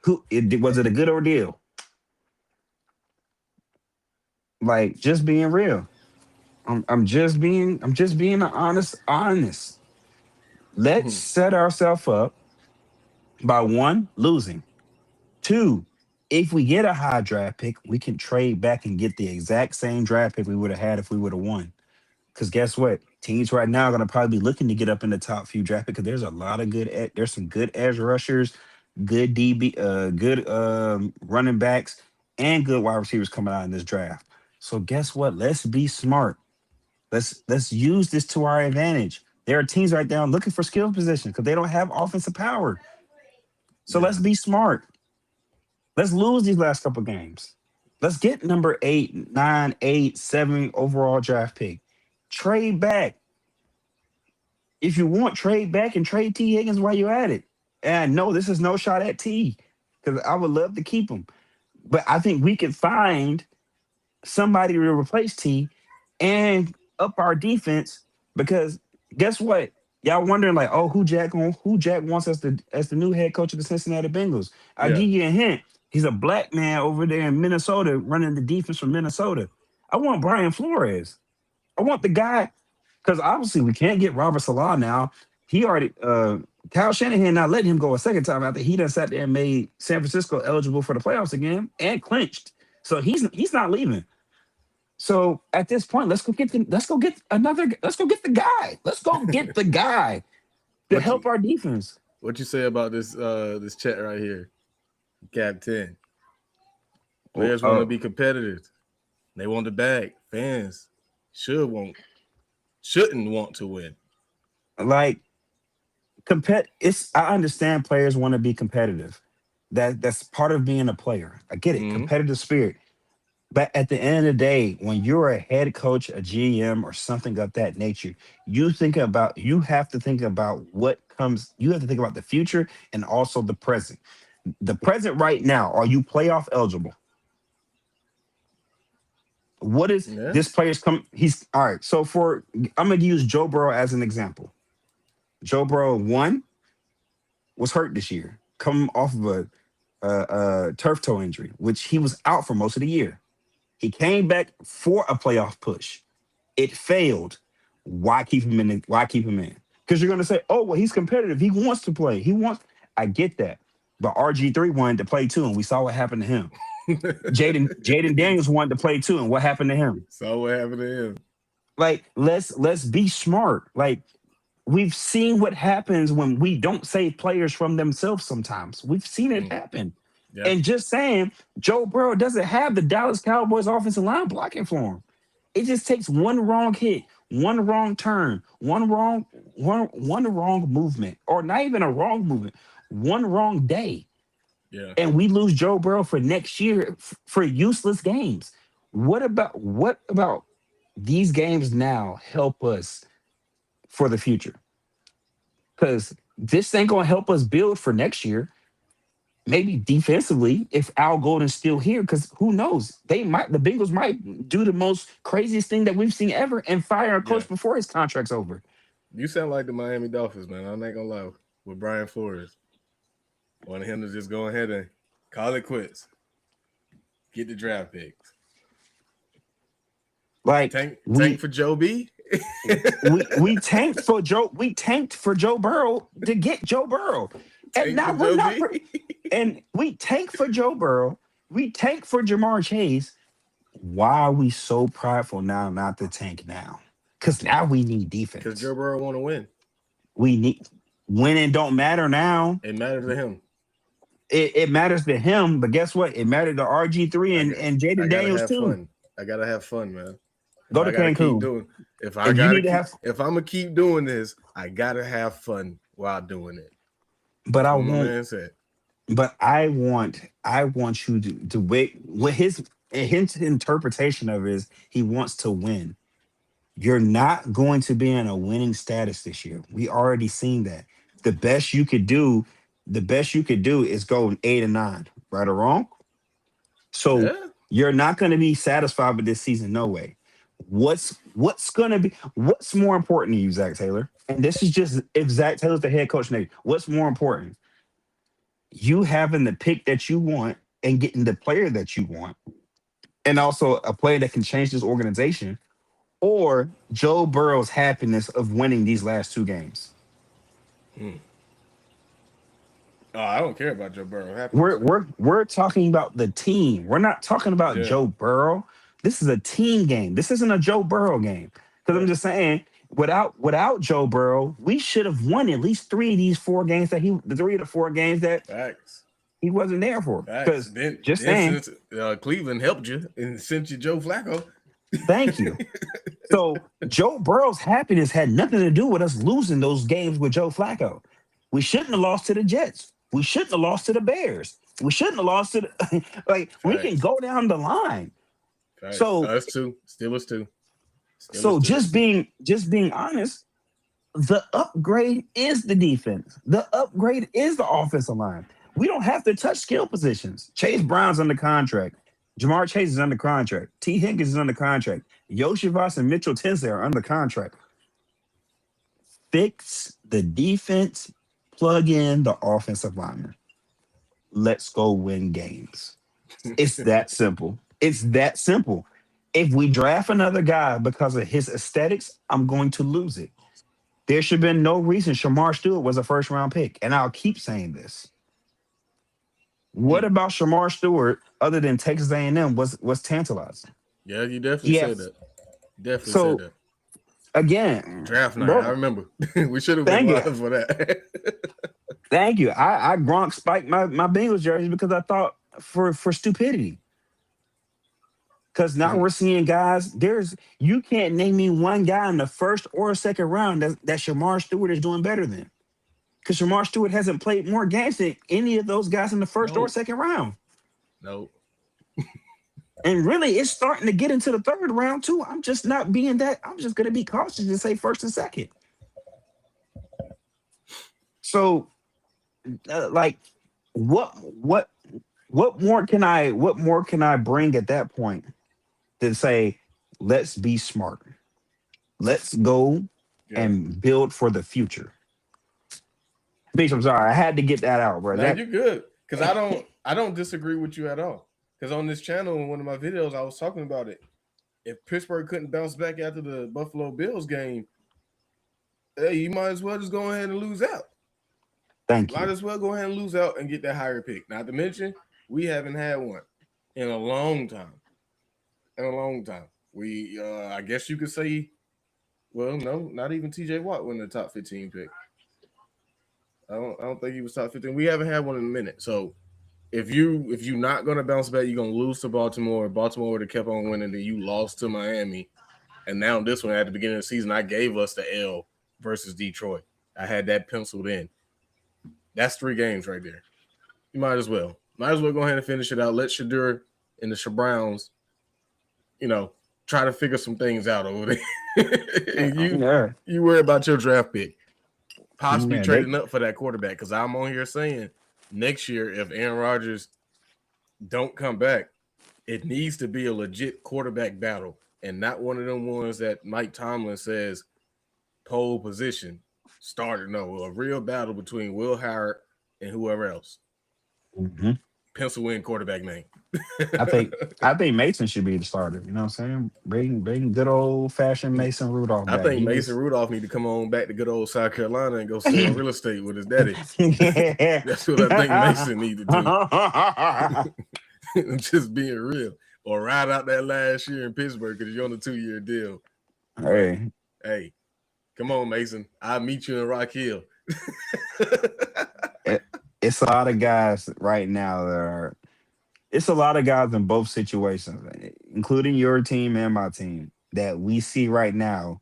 was it a good ordeal? Like just being real. I'm just being honest. Let's set ourselves up by one, losing. Two, if we get a high draft pick, we can trade back and get the exact same draft pick we would have had if we would have won. Because guess what? Teams right now are going to probably be looking to get up in the top few draft picks because there's a lot of there's some good edge rushers, good DB, good running backs, and good wide receivers coming out in this draft. So guess what? Let's be smart. Let's use this to our advantage. There are teams right now looking for skill position because they don't have offensive power. So let's Yeah. be smart. Let's lose these last couple games. Let's get number 8, 9, 8, 7 overall draft pick. Trade back. If you want, trade back and trade T. Higgins while you're at it. And no, this is no shot at T because I would love to keep him. But I think we could find somebody to replace T and up our defense because guess what? Y'all wondering like, oh, who Jack wants as the new head coach of the Cincinnati Bengals? I'll Yeah. give you a hint. He's a black man over there in Minnesota running the defense from Minnesota. I want Brian Flores. I want the guy because obviously we can't get Robert Salah now. He already Kyle Shanahan not letting him go a second time after he done sat there and made San Francisco eligible for the playoffs again and clinched. So he's not leaving. So at this point, let's go get the guy. Let's go get the guy to What help you our defense. what you say about this chat right here? Cap 10. Players want to be competitive. They want the bag. Fans shouldn't want to win. Like I understand players want to be competitive. That's part of being a player. I get it. Mhm. Competitive spirit. But at the end of the day, when you're a head coach, a GM, or something of that nature, you have to think about what comes, you have to think about the future and also the present. The present right now, are you playoff eligible? What is Yeah. this player's come? He's all right. So I'm gonna use Joe Burrow as an example. Joe Burrow was hurt this year, coming off of a turf toe injury, which he was out for most of the year. He came back for a playoff push. It failed. Why keep him in? Why keep him in? Because you're gonna say, "Oh, well, he's competitive. He wants to play. He wants." I get that, but RG3 wanted to play too, and we saw what happened to him. Jaden Daniels wanted to play too, and what happened to him? So what happened to him? Like, let's be smart. Like, we've seen what happens when we don't save players from themselves. Sometimes we've seen it happen. Yeah. And just saying, Joe Burrow doesn't have the Dallas Cowboys offensive line blocking for him. It just takes one wrong hit, one wrong turn, one wrong movement, or not even a wrong movement, one wrong day. Yeah. And we lose Joe Burrow for next year for useless games. What about these games now help us for the future? Because this ain't gonna help us build for next year. Maybe defensively, if Al Golden's still here, because who knows? The Bengals might do the most craziest thing that we've seen ever and fire a coach before his contract's over. You sound like the Miami Dolphins, man. I'm not gonna lie. With Brian Flores, wanted him to just go ahead and call it quits. Get the draft picks. Like tank for Joe B. we tanked for Joe. We tanked for Joe Burrow to get Joe Burrow, and now we're not. And we tank for Joe Burrow. We tank for Jamar Chase. Why are we so prideful now not to tank now? Because now we need defense. Because Joe Burrow want to win. We need winning don't matter now. It matters to him. It matters to him, but guess what? It mattered to RG3 and Jaden Daniels too. Fun. I gotta have fun, man. Go to Cancun. If I'm gonna keep doing this, I gotta have fun while doing it. But I want you to wait. What his interpretation of it is he wants to win. You're not going to be in a winning status this year. We already seen that. The best you could do is go 8-9, right or wrong. So you're not going to be satisfied with this season, no way. What's more important to you, Zach Taylor? And this is just if Zach Taylor's the head coach, Nate, what's more important? You having the pick that you want and getting the player that you want, and also a player that can change this organization, or Joe Burrow's happiness of winning these last two games. Oh, I don't care about Joe Burrow. We're talking about the team. We're not talking about Joe Burrow. This is a team game. This isn't a Joe Burrow game. Because I'm just saying, without Joe Burrow, we should have won at least 3 of these 4 games the 3 of the 4 games that he wasn't there for. Because just saying, since, Cleveland helped you and sent you Joe Flacco. Thank you. So Joe Burrow's happiness had nothing to do with us losing those games with Joe Flacco. We shouldn't have lost to the Jets. We shouldn't have lost to the Bears. We shouldn't have lost to the we can go down the line. So us too. Steelers too. So just being honest, the upgrade is the defense. The upgrade is the offensive line. We don't have to touch skill positions. Chase Brown's under contract. Jamar Chase is under contract. T. Higgins is under contract. Yoshivas and Mitchell Tinsley are under contract. Fix the defense, plug in the offensive lineman. Let's go win games. It's that simple. It's that simple. If we draft another guy because of his aesthetics, I'm going to lose it. There should have been no reason Shamar Stewart was a first round pick. And I'll keep saying this. What about Shamar Stewart, other than Texas A&M, was tantalizing? Yeah, you definitely said that. Definitely so, said that. Again, Draft night. bro, I remember. We should have been live for that. Thank you. I Gronk spiked my Bengals jersey because I thought for stupidity. Because now we're seeing guys. You can't name me one guy in the first or second round that Shamar Stewart is doing better than. Because Shamar Stewart hasn't played more games than any of those guys in the first or second round. Nope. And really, it's starting to get into the third round too. I'm just not being that. I'm just going to be cautious and say first and second. So, what more can I bring at that point to say, let's be smart. Let's go and build for the future. Bitch, I'm sorry. I had to get that out, bro. No, you're good. Because I don't disagree with you at all. Because on this channel, in one of my videos, I was talking about it. If Pittsburgh couldn't bounce back after the Buffalo Bills game, hey, you might as well just go ahead and lose out. Thank you. Might as well go ahead and lose out and get that higher pick. Not to mention, we haven't had one in a long time. We, I guess you could say, well, no, not even TJ Watt won the top 15 pick. I don't think he was top 15. We haven't had one in a minute. So if you're not gonna bounce back, you're gonna lose to Baltimore. Baltimore would have kept on winning, then you lost to Miami. And now this one at the beginning of the season, I gave us the L versus Detroit. I had that penciled in. That's 3 games right there. You might as well. Might as well go ahead and finish it out. Let Shadur and the Browns, try to figure some things out over there. You worry about your draft pick. Possibly trading up for that quarterback. Because I'm on here saying next year, if Aaron Rodgers don't come back, it needs to be a legit quarterback battle and not one of them ones that Mike Tomlin says pole position starter. No, a real battle between Will Howard and whoever else. Mm-hmm. Pencil in quarterback name. I think Mason should be the starter. You know what I'm saying? Bring good old fashioned Mason Rudolph back. I think Mason Rudolph need to come on back to good old South Carolina and go sell real estate with his daddy. That's what I think Mason need to do. Just being real. Or ride out that last year in Pittsburgh because you're on a 2-year deal. Hey, come on, Mason. I'll meet you in Rock Hill. It's a lot of guys right now it's a lot of guys in both situations, including your team and my team, that we see right now.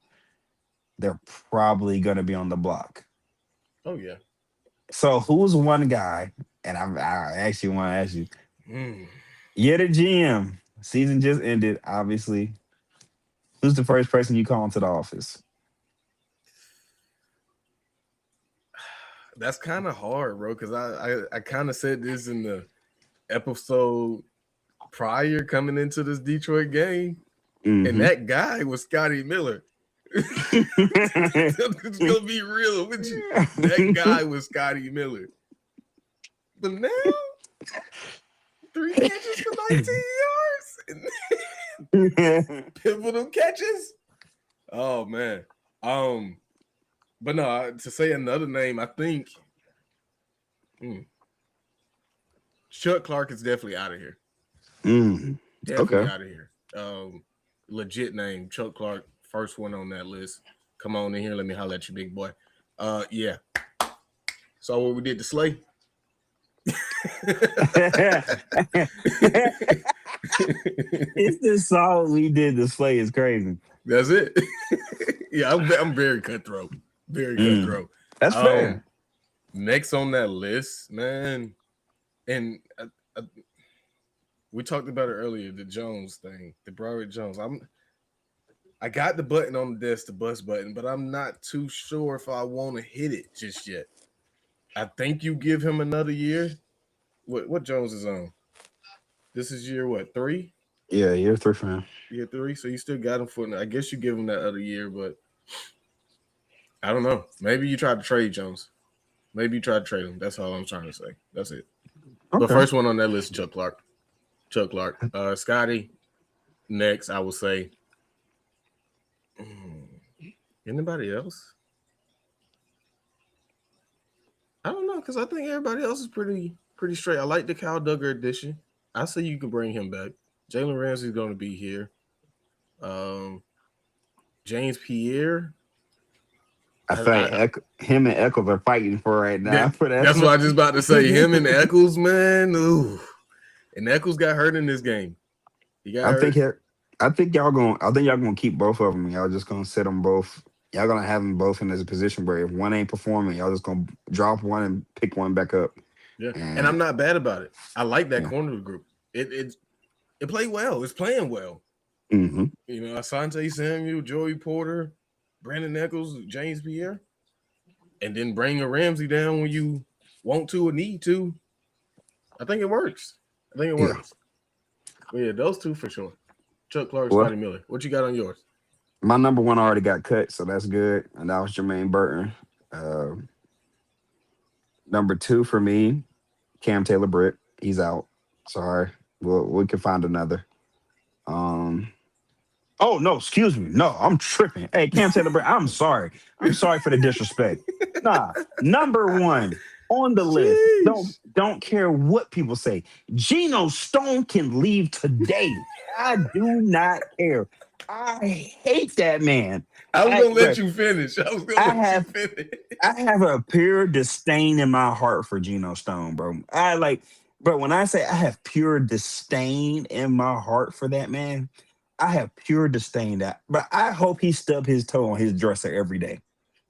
They're probably going to be on the block. Oh, yeah. So who's one guy, and I actually want to ask you, you're the GM. Season just ended, obviously. Who's the first person you call into the office? That's kind of hard, bro, because I kind of said this in the episode prior coming into this Detroit game, and that guy was Scotty Miller. It's gonna be real with you. That guy was Scotty Miller. But now 3 catches for 19 yards. Pivotal catches. Oh man. But no, to say another name, I think Chuck Clark is definitely out of here. Definitely out of here. Legit name, Chuck Clark, first one on that list. Come on in here, let me holler at you, big boy. Yeah. So what we did to Slay? It's this song we did to Slay is crazy. That's it. Yeah, I'm very cutthroat. Very cutthroat. That's fair. Next on that list, man, and we talked about it earlier, the Jones thing, the Broderick Jones. I got the button on the desk, the bus button, but I'm not too sure if I want to hit it just yet. I think you give him another year, What Jones is on? This is year what 3? Yeah, year 3 for him. Year 3. So you still got him for. I guess you give him that other year, but I don't know. Maybe you tried to trade Jones. Maybe you tried to trade him. That's all I'm trying to say. That's it. But Okay. first one on that list, Chuck Clark. Chuck Clark. Scotty. Next, I will say. Anybody else? I don't know because I think everybody else is pretty straight. I like the Kyle Duggar addition. I say you can bring him back. Jalen Ramsey's going to be here. James Pierre. I think him and Eccles are fighting for right now. That's what I was just about to say. Him and Eccles, man. Ooh. And Eccles got hurt in this game. He got hurt. I think y'all gonna keep both of them. Y'all just gonna sit them both. Y'all gonna have them both in this position where if one ain't performing, y'all just gonna drop one and pick one back up. Yeah, and I'm not bad about it. I like that corner group. It played well. It's playing well. Mm-hmm. You know, Asante Samuel, Joey Porter, Brandon Eccles, James Pierre, and then bring a Ramsey down when you want to or need to. I think it works. But yeah, those two for sure. Chuck Clark, Scotty Miller. What you got on yours? My number one already got cut, so that's good. And that was Jermaine Burton. Number 2 for me, Cam Taylor-Britt. He's out. Sorry. We can find another. Oh, no, excuse me. No, I'm tripping. Hey, Cam Taylor-Britt, I'm sorry. I'm sorry for the disrespect. Nah, number 1 on the list. Don't care what people say. Geno Stone can leave today. I do not care. I hate that man. I was going to let you finish. I have a pure disdain in my heart for Geno Stone, bro. Bro, when I say I have pure disdain in my heart for that man, I have pure disdain that. But I hope he stub his toe on his dresser every day.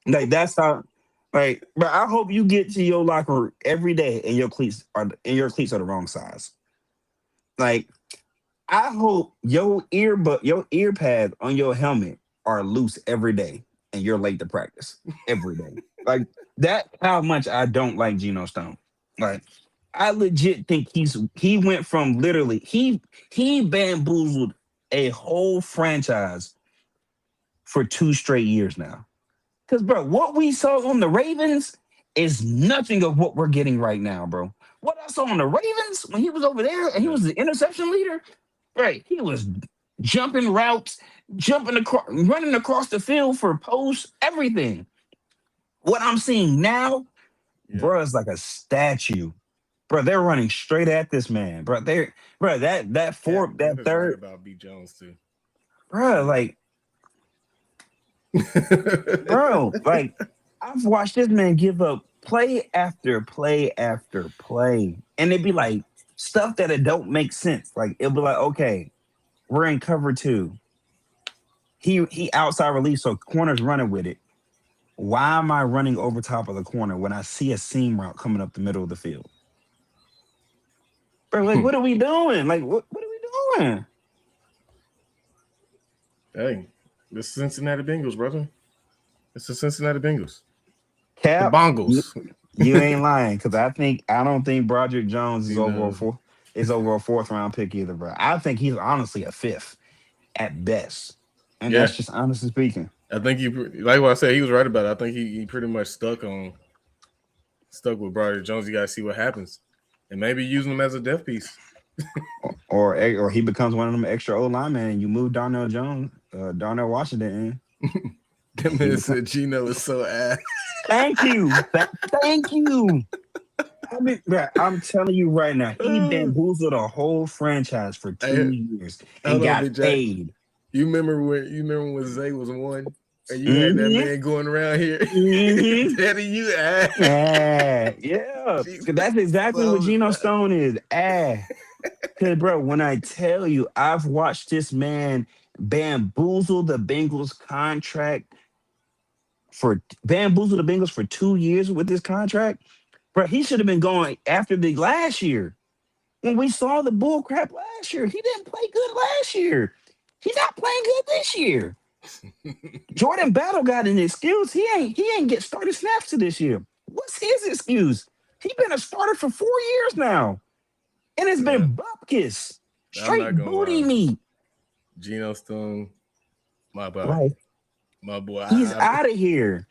Like that's how. Like, but I hope you get to your locker every day and your cleats are the wrong size. Like, I hope your ear pads on your helmet are loose every day and you're late to practice every day. Like that's how much I don't like Geno Stone. Like, I legit think he went from literally he bamboozled a whole franchise for 2 straight years now. Because, bro, what we saw on the Ravens is nothing of what we're getting right now, bro. What I saw on the Ravens when he was over there and he was the interception leader, right? He was jumping routes, running across the field for posts, everything. What I'm seeing now, bro, is like a statue. Bro, they're running straight at this man. Bro, third about B. Jones too. Bro, like bro, like I've watched this man give up play after play after play. And it'd be like stuff that it don't make sense. Like it'll be like, okay, we're in cover 2. He outside release, so corner's running with it. Why am I running over top of the corner when I see a seam route coming up the middle of the field? Bro, like, what are we doing? Like, what are we doing? Dang. The Cincinnati Bengals, brother. It's the Cincinnati Bengals. Cap, the Bengals. You ain't lying, because I don't think Broderick Jones is over a 4th round pick either, bro. I think he's honestly a 5th at best. And that's just honestly speaking. I think like what I said, he was right about it. I think he pretty much stuck with Broderick Jones. You gotta see what happens. And maybe using him as a depth piece. or he becomes one of them extra old linemen and you move Darnell Washington in. That man said Geno is so ass. Thank you. Thank you. I mean, bro, I'm telling you right now, he bamboozled a whole franchise for 2 years and got paid. You remember when Zay was 1? And you had that man going around here telling you ass. Yeah. That's exactly what Geno Stone is. Because, bro, when I tell you, I've watched this man bamboozle the Bengals for 2 years with this contract. Bro, he should have been going after the last year. When we saw the bull crap last year, he didn't play good last year. He's not playing good this year. Jordan Battle got an excuse. He ain't get started snaps to this year. What's his excuse? He been a starter for 4 years now. And it's Yeah, been bupkis. I'm Straight not gonna booty lie. meat. Geno Stone, my boy, Like, my boy. he's out of here.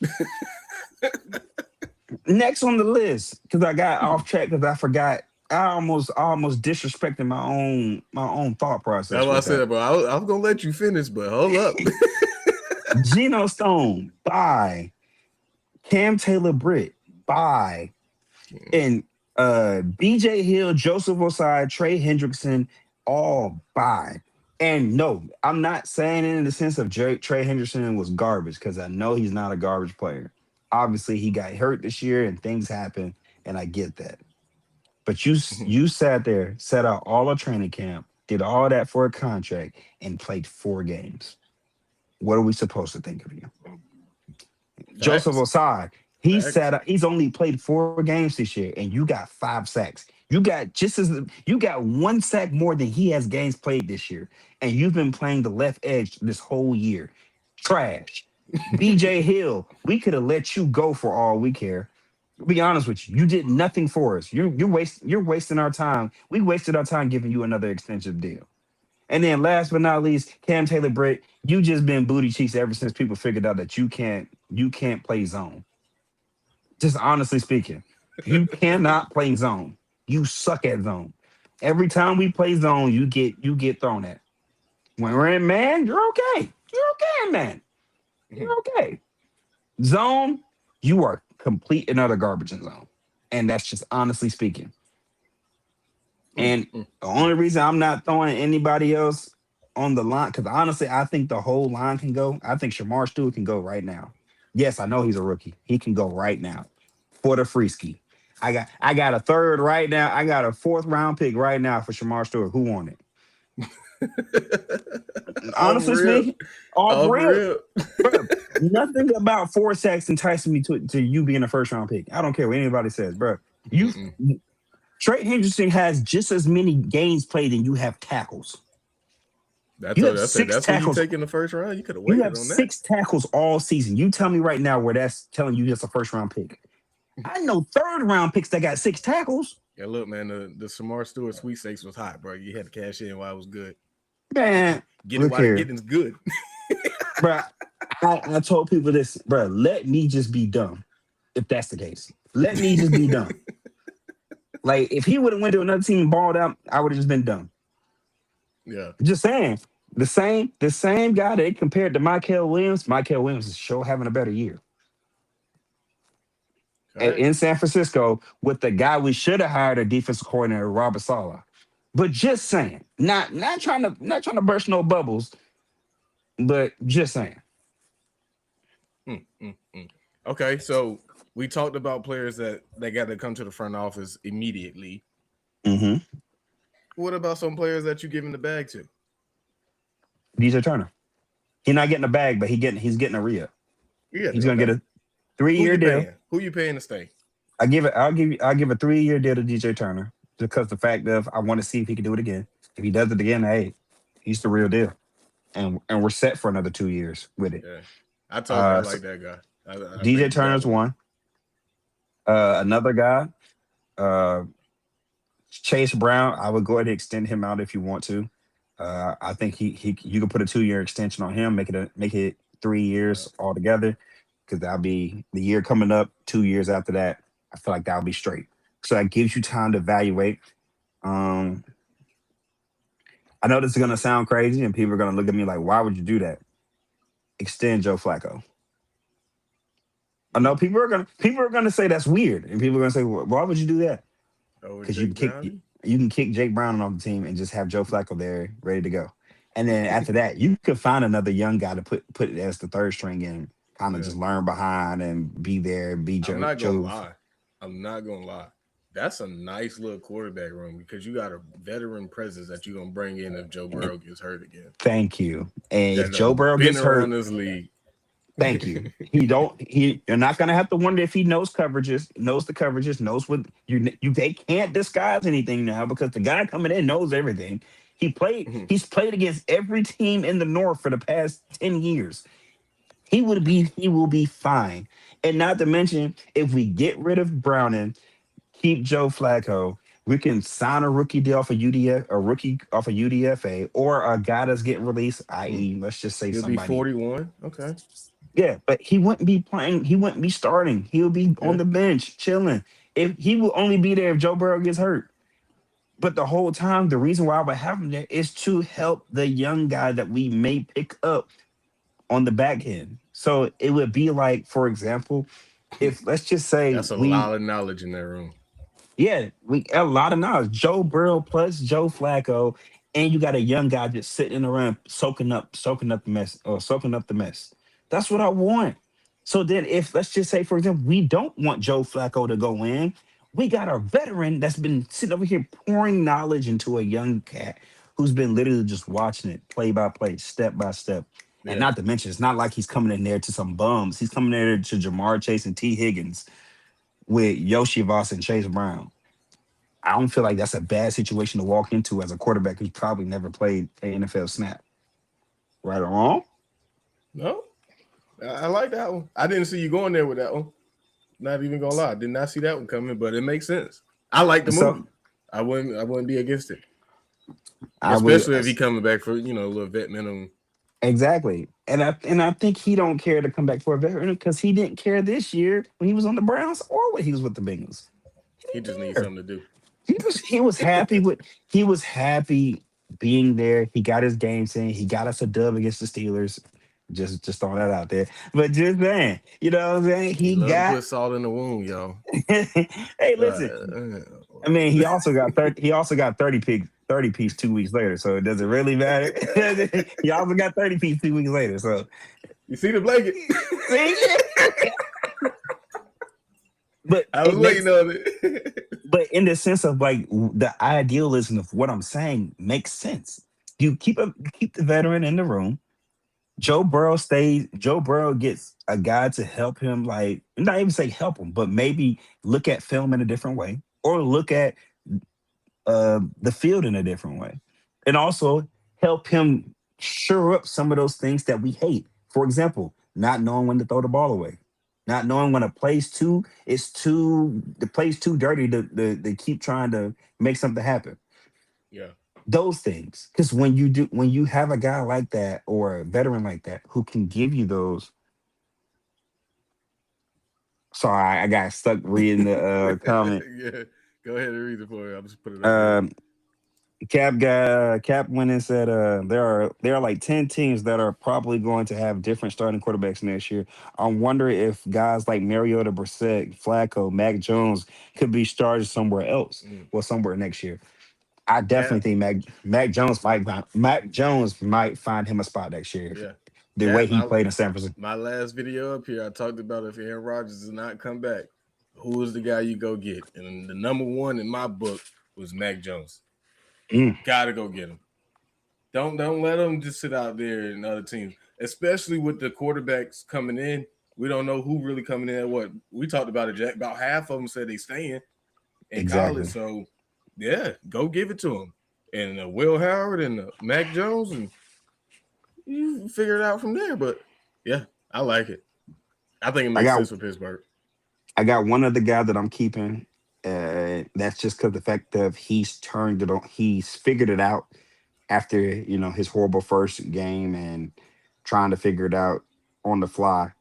Next on the list, because I got off track because I forgot. I almost disrespected my own thought That's process why I with that. said, bro. I was gonna let you finish, but hold up. Geno Stone, bye. Cam Taylor Britt, bye. And BJ Hill, Joseph Osai, Trey Hendrickson, all bye. And no, I'm not saying it in the sense of Trey Hendrickson was garbage because I know he's not a garbage player. Obviously, he got hurt this year and things happen, and I get that. But you sat there, set out all a training camp, did all that for a contract, and played 4 games. What are we supposed to think of you? Joseph Facts, Osai, facts. he's only played 4 games this year, and you got 5 sacks. You got 1 sack more than he has games played this year, and you've been playing the left edge this whole year. Trash. BJ Hill, we could have let you go for all we care. To be honest with you, you did nothing for us. You're wasting our time. We wasted our time giving you another extensive deal. And then last but not least, Cam Taylor Britt, you just been booty cheeks ever since people figured out that you can't play zone. Just honestly speaking, you cannot play zone. You suck at zone. Every time we play zone, you get thrown at. When we're in man, you're okay. You're okay in man. You're okay. Zone, you are complete and utter garbage in zone. And that's just honestly speaking. And the only reason I'm not throwing anybody else on the line, because honestly, I think the whole line can go. I think Shamar Stewart can go right now. Yes, I know he's a rookie. He can go right now for the free ski. I got a third right now. I got a fourth round pick right now for Shamar Stewart. Who won it? Off Honestly real, speaking, off off real, real. bro. Nothing about 4 sacks enticing me to you being a first round pick. I don't care what anybody says, bro. You Trey Henderson has just as many games played than you have tackles. I You told have you, I said six that's who you tackles. take in the first round. You could have You waited have on that. 6 tackles all season. You tell me right now where that's telling you it's a first round pick. I know third round picks that got 6 tackles. Yeah, look, man, the Samar Stewart sweepstakes was hot, bro. You had to cash in while it was good. Man, Get it look while the here, getting's good. bro. I told people this, bro. Let me just be dumb. If that's the case, let me just be dumb. Like if he would have went to another team and balled out, I would have just been dumb. Yeah. Just saying. The same guy that compared to Michael Williams. Michael Williams is sure having a better year in Facts. San Francisco with the guy we should have hired a defensive coordinator, Robert Sala. But just saying, not trying to burst no bubbles, but just saying. Mm, mm, mm. Okay, so we talked about players that got to come to the front office immediately. Mm-hmm. What about some players that you giving the bag to? DJ Turner. He's not getting a bag, but he's getting a re-up. Yeah, He's gonna okay. get a Who 3 year you deal. paying? Who you paying to stay? I'll give a 3 year deal to DJ Turner because the fact of I want to see if he can do it again. If he does it again, hey, he's the real deal. And we're set for another 2 years with it. Yeah, I told you I So like that guy. I DJ think you got Turner's one. one. Another guy, uh, Chase Brown. I would go ahead and extend him out if you want to. I think he you can put a 2 year extension on him, make it 3 years altogether, because that'll be the year coming up. 2 years after that, I feel like that'll be straight. So that gives you time to evaluate. Um, I know this is gonna sound crazy, and people are gonna look at me like, "Why would you do that?" Extend Joe Flacco. I know people are gonna say that's weird, and people are gonna say, "Why would you do that?" Over Because you Jake can kick Browning. you can kick Jake Brown off the team and just have Joe Flacco there ready to go. And then after that, you could find another young guy to put it as the third string and kind of Yeah, just learn behind and be there, be I'm Joe not gonna Joe. lie. I'm not gonna lie. That's a nice little quarterback room because you got a veteran presence that you're gonna bring in if Joe Burrow gets hurt again. Thank you. And if That Joe Burrow been gets around hurt, this league. thank you. You're not gonna have to wonder if he knows the coverages, knows what they can't disguise anything now because the guy coming in knows everything. He's played against every team in the North for the past 10 years. He will be fine. And not to mention, if we get rid of Browning, keep Joe Flacco, We can sign a rookie deal off a UDF, a rookie off a UDFA, or a guy that's getting released, Mm. i.e., let's just say He'll be somebody. 41. Okay. Yeah, but he wouldn't be playing. He wouldn't be starting. He'll be on Yeah. the bench chilling. If he will only be there if Joe Burrow gets hurt. But the whole time, the reason why I would have him there is to help the young guy that we may pick up on the back end. So it would be like, for example, if let's just say That's a we, lot of knowledge in that room. yeah, we a lot of knowledge. Joe Burrow plus Joe Flacco, and you got a young guy just sitting around soaking up the mess, or soaking up the mess. That's what I want. So then, if let's just say, for example, we don't want Joe Flacco to go in, we got a veteran that's been sitting over here pouring knowledge into a young cat who's been literally just watching it play by play, step by step. And Yeah. not to mention, it's not like he's coming in there to some bums. He's coming in there to Jamar Chase and T. Higgins with Yoshi Voss and Chase Brown. I don't feel like that's a bad situation to walk into as a quarterback who's probably never played an NFL snap. Right or wrong? No, I like that one. I didn't see you going there with that one. Not even gonna lie, I did not see that one coming, but it makes sense. I like the So movie. I wouldn't be against it, I would especially if he coming back for a little vet minimum. exactly, and I think he don't care to come back for a veteran because he didn't care this year when he was on the Browns or when he was with the Bengals. He He didn't just needs care. something to do. He was happy being there. He got his games in. He got us a dub against the Steelers. Just throwing that out there. But just man, you know what I'm saying? He He love to got put salt in the wound, y'all. hey, listen. I mean, he also got 30 piece 2 weeks later. So does it really matter? He also got 30 piece 2 weeks later. So You see the blanket? see, but I was it waiting makes on it. but in the sense of like the idealism of what I'm saying makes sense. You keep the veteran in the room. Joe Burrow stays. Joe Burrow gets a guy to help him, like not even say help him, but maybe look at film in a different way, or look at the field in a different way, and also help him sure up some of those things that we hate. For example, not knowing when to throw the ball away, not knowing when a play's too the play's too dirty to keep trying to make something happen. Yeah. Those things, because when you have a guy like that or a veteran like that who can give you those. Sorry, I got stuck reading the comment. Yeah. Go ahead and read it for me. I'll just put it up here. Um, Cap went and said there are like 10 teams that are probably going to have different starting quarterbacks next year. I wonder if guys like Mariota, Brissett, Flacco, Mac Jones could be started somewhere else. Mm. Well, somewhere next year. I definitely Cap. think Mac Jones might find him a spot next year. Yeah. The way Cap. he played in San Francisco. My last video up here, I talked about if Aaron Rodgers does not come back, who is the guy you go get? And the number one in my book was Mac Jones. Mm, Gotta go get him. Don't let him just sit out there in other teams, especially with the quarterbacks coming in. We don't know who really coming in. What we talked about it, Jack. About half of them said they staying in college. exactly. So yeah, go give it to him. And Will Howard and Mac Jones, and you figure it out from there. But yeah, I like it. I think it I makes got sense for Pittsburgh. I got one other guy that I'm keeping. That's just because the fact of he's figured it out after his horrible first game and trying to figure it out on the fly.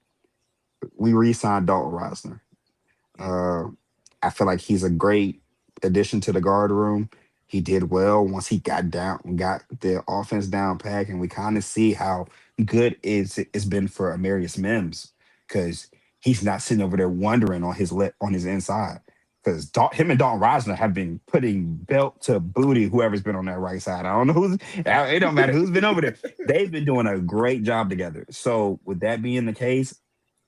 We re-signed Dalton Reisner. Mm. Uh, I feel like he's a great addition to the guard room. He did well once he got the offense down pack, and we kind of see how good it's been for Amarius Mims because he's not sitting over there wondering on his inside. Because him and Dalton Reisner have been putting belt to booty whoever's been on that right side. I don't know who's. It don't matter who's been over there. They've been doing a great job together. So with that being the case,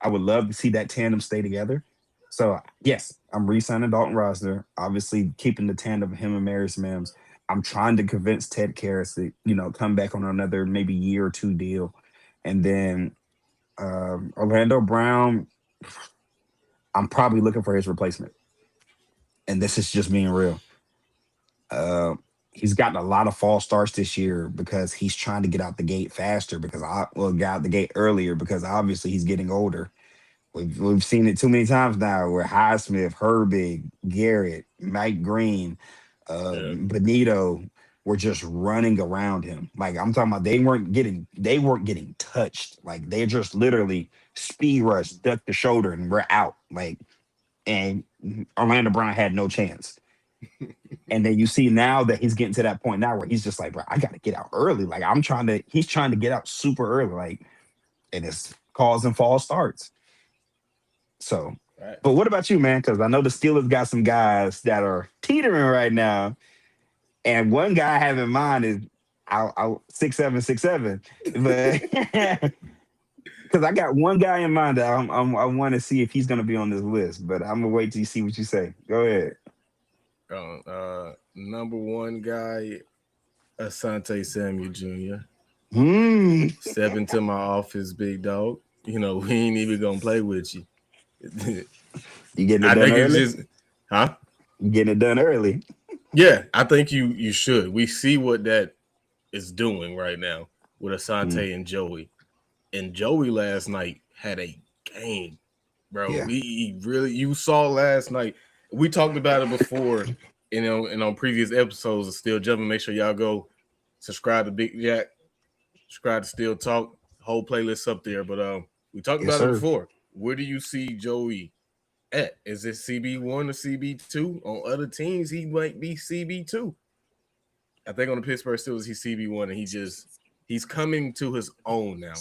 I would love to see that tandem stay together. So yes, I'm re-signing Dalton Rosner. Obviously, keeping the tandem of him and Maris Mims. I'm trying to convince Ted Karras to come back on another maybe year or two deal, and then Orlando Brown. I'm probably looking for his replacement, and this is just being real. Uh, he's gotten a lot of false starts this year because he's trying to get out the gate faster. Got out the gate earlier because obviously he's getting older. We've seen it too many times now where Highsmith, Herbig, Garrett, Mike Green, Yeah. Benito were just running around him. Like I'm talking about, they weren't getting touched. Like they just literally speed rush, duck the shoulder, and we're out. Like, and Orlando Brown had no chance. And then you see now that he's getting to that point now where he's just like, bro, I got to get out early. Like he's trying to get out super early. Like, and it's causing false starts. So, Right. but what about you, man? Because I know the Steelers got some guys that are teetering right now. And one guy I have in mind is I'll 6'7", 6'7". But because I got one guy in mind that I want to see if he's going to be on this list. But I'm going to wait till you see what you say. Go ahead. Number one guy, Asante Samuel Jr. Mm. Step into my office, big dog. You know, we ain't even gonna play with you. You getting it I done think early? it's just, huh? You getting it done early? Yeah, I think you should. We see what that is doing right now with Asante and Joey. And Joey last night had a game, bro. Yeah. He really, you saw last night. We talked about it before, and on previous episodes of Still Jumping. Make sure y'all go subscribe to Big Jack, subscribe to Still Talk. Whole playlist up there. But we talked Yes, about it sir. before. Where do you see Joey at? Is it CB1 or CB2? On other teams, he might be CB2. I think on the Pittsburgh Steelers, he's CB1, and he's coming to his own now.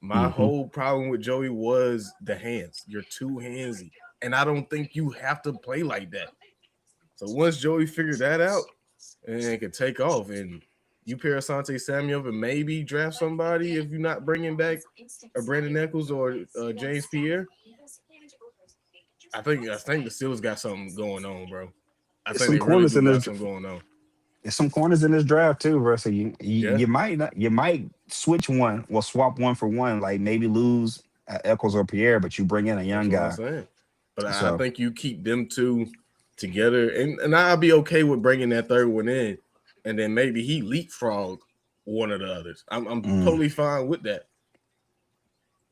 My whole problem with Joey was the hands. You're too handsy. And I don't think you have to play like that. So once Joey figured that out and it could take off, and you pair Asante Samuel and maybe draft somebody if you're not bringing back a Brandon Eccles or James Pierre, I think the Steelers got something going on, bro. I There's think some they really corners do in got this. something going on. There's some corners in this draft too, bro. So Yeah, you might not, you might switch one or swap one for one. Like maybe lose Eccles or Pierre, but you bring in a that's young what I'm guy. saying. But I So think you keep them two together, and I'll be okay with bringing that third one in, and then maybe he leapfrog one of the others. I'm totally fine with that.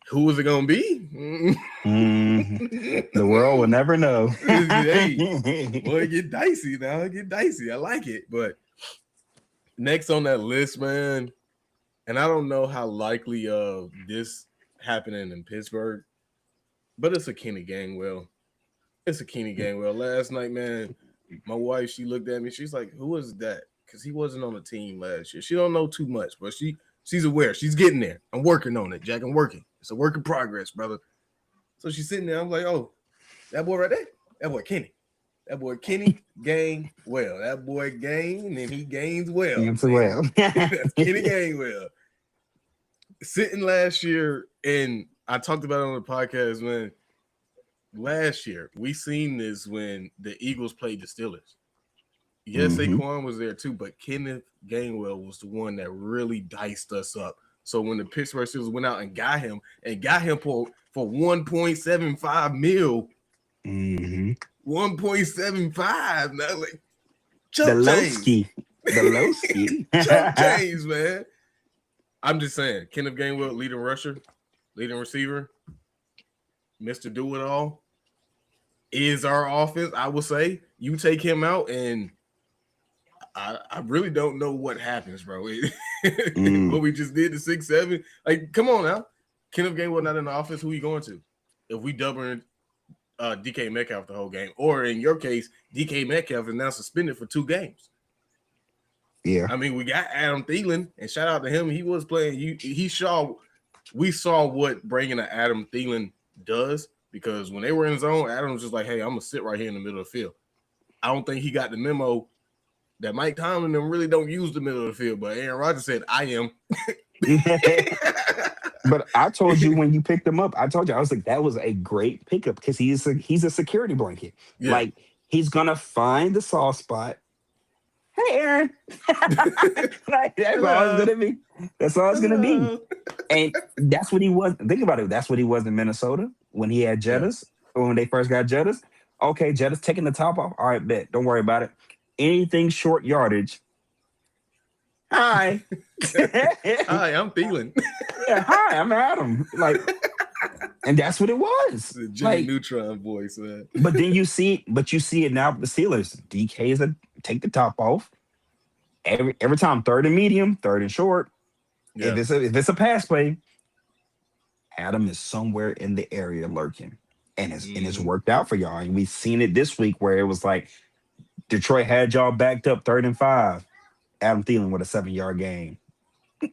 Who is it gonna be? the world will never know. Hey, boy, get dicey now. Get dicey. I like it. But next on that list, man, and I don't know how likely of this happening in Pittsburgh, but it's a Kenny Gainwell. It's a Kenny Gainwell. Last night, man, my wife, she looked at me. She's like, "Who is that?" Because he wasn't on the team last year. She don't know too much, but she's aware. She's getting there. I'm working on it, Jack. I'm working. It's a work in progress, brother. So she's sitting there. I'm like, "Oh, that boy right there. That boy Kenny. That boy Kenny gained well. That boy gained and he gains well. Too well. That's Kenny Gainwell. Sitting last year, and I talked about it on the podcast, man. Last year, we seen this when the Eagles played the Steelers. Yes, Saquon was there too, but Kenneth Gainwell was the one that really diced us up. So when the Pittsburgh Steelers went out and got him for 1.75 mil, 1.75. Now, like chump change. The Lowski. Chump change, man. I'm just saying, Kenneth Gainwell, leading rusher, leading receiver, Mr. Do-It-All, is our offense. I will say, you take him out, and I really don't know what happens, bro. What we just did to 6-7. Like, come on now. Kenneth Gainwell not in the offense. Who you going to? If we double DK Metcalf the whole game, or in your case, DK Metcalf is now suspended for 2 games. Yeah, I mean, we got Adam Thielen, and shout out to him. He was playing. We saw what bringing an Adam Thielen does, because when they were in zone, Adam was just like, "Hey, I'm gonna sit right here in the middle of the field." I don't think he got the memo that Mike Tomlin them really don't use the middle of the field, but Aaron Rodgers said, "I am." But I told you when you picked him up, I was like, that was a great pickup because he's a security blanket. Yeah. Like he's gonna find the soft spot. Hey, Aaron. Like, that's all it's gonna be. That's all it's gonna be. And that's what he was. Think about it. That's what he was in Minnesota when he had Jettas, or when they first got Jettas. Okay, Jettas taking the top off. All right, bet. Don't worry about it. Anything short yardage. Hi. Hi, I'm Thielen. Yeah, hi, I'm Adam. Like, and that's what it was. The Jimmy Neutron voice, man. But you see it now with the Steelers. DK is a take the top off. Every time, third and medium, third and short. Yeah. If it's a pass play, Adam is somewhere in the area lurking, and it's Mm-hmm. worked out for y'all. And we've seen it this week where it was like Detroit had y'all backed up 3rd and 5. Adam Thielen with a 7-yard gain. I'm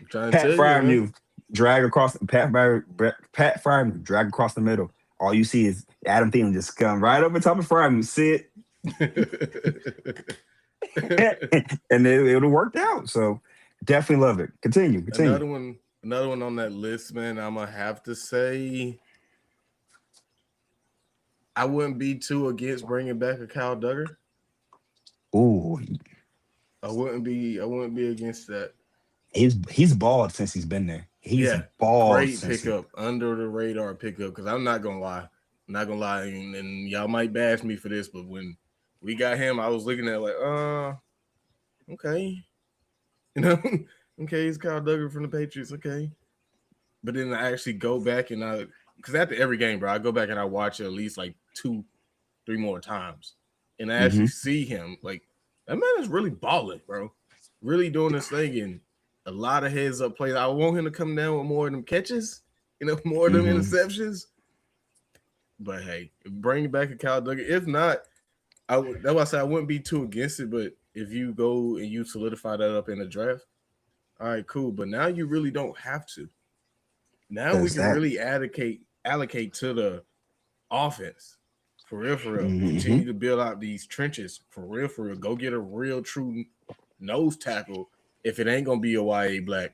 trying to Pat tell you, man. Fryermuth Pat Fryermuth drag across the middle. All you see is Adam Thielen just come right over top of Fryermuth, sit, and it would have worked out. So definitely love it. Continue. Another one on that list, man. I'm gonna have to say I wouldn't be too against bringing back a Kyle Duggar. Ooh, I wouldn't be against that. he's balled since he's been there. He's Yeah, balled great since pickup, under the radar pickup. Because I'm not gonna lie, and y'all might bash me for this, but when we got him, I was looking at it like, okay, you know, okay, it's Kyle Duggar from the Patriots, okay. But then I actually go back and because after every game, bro, I go back and I watch it at least like 2-3 more times, and I actually see him like that man is really balling, bro, really doing this thing and a lot of heads up plays. I want him to come down with more of them catches, more of them interceptions. But hey, bring back a Kyle Duggar. If not, that's why I said I wouldn't be too against it. But if you go and you solidify that up in the draft, all right, cool. But now you really don't have to. Now we can really allocate to the offense. For real. Continue to build out these trenches. For real. Go get a real true nose tackle if it ain't gonna be a YA Black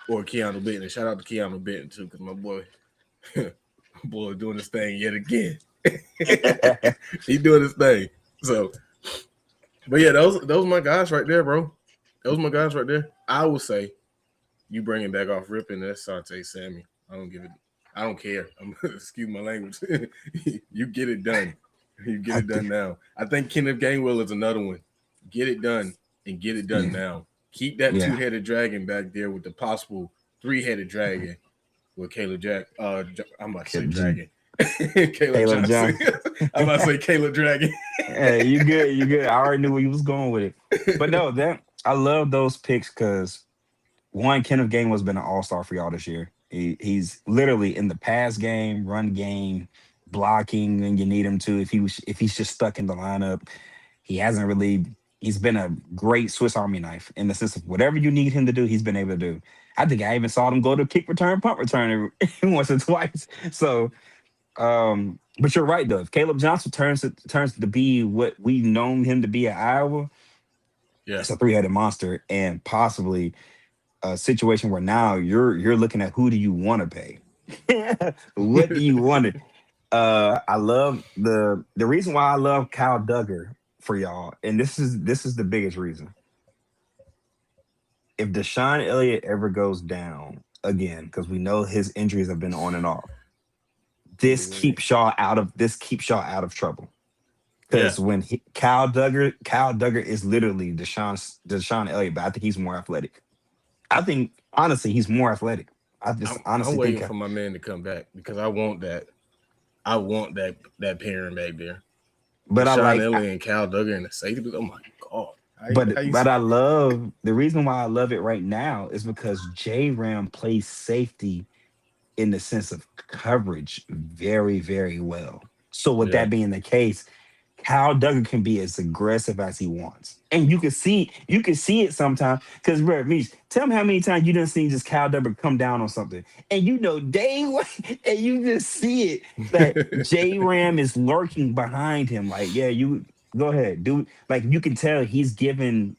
or Keanu Benton. Shout out to Keanu Benton too, because my boy doing this thing yet again. He doing his thing. So, but yeah, those my guys right there, bro. Those my guys right there. I would say you bring it back off ripping. That's Sante Sammy. I don't care. Excuse my language. You get it done. You get it done now. I think Kenneth Gainwell is another one. Get it done and get it done now. Keep that 2-headed dragon back there with the possible 3-headed dragon with Caleb Jack. I'm about to say dragon. Caleb Johnson. I'm about to say Caleb Dragon. Hey, you good. I already knew where you was going with it. But no, I love those picks because one, Kenneth Gainwell's been an all-star for y'all this year. He's literally in the pass game, run game, blocking when you need him to. If he's just stuck in the lineup, he's been a great Swiss Army knife in the sense of whatever you need him to do, he's been able to do. I think I even saw him go to kick return, punt return once or twice. So, but you're right though. If Caleb Johnson turns to be what we've known him to be at Iowa, it's a 3-headed monster and possibly a situation where now you're looking at who do you want to pay? What do you want to? I love the reason why I love Kyle Duggar for y'all, and this is the biggest reason. If Deshaun Elliott ever goes down again, because we know his injuries have been on and off, this keeps y'all out of trouble. Because when Kyle Duggar is literally Deshaun Elliott, but I think he's more athletic. I think honestly he's more athletic. I'm waiting for my man to come back because I want that. I want that pairing back there. But Deshaun Elliott and Kyle Duggar and the safety. Oh my god! But I love the reason why I love it right now is because J Ram plays safety in the sense of coverage very, very well. So with that being the case, Kyle Duggar can be as aggressive as he wants. And you can see it sometimes. Because tell me how many times you done seen just Kyle Duggar come down on something. And you know dang well, and you just see it that J Ram is lurking behind him. Like, yeah, you go ahead. Do like you can tell he's giving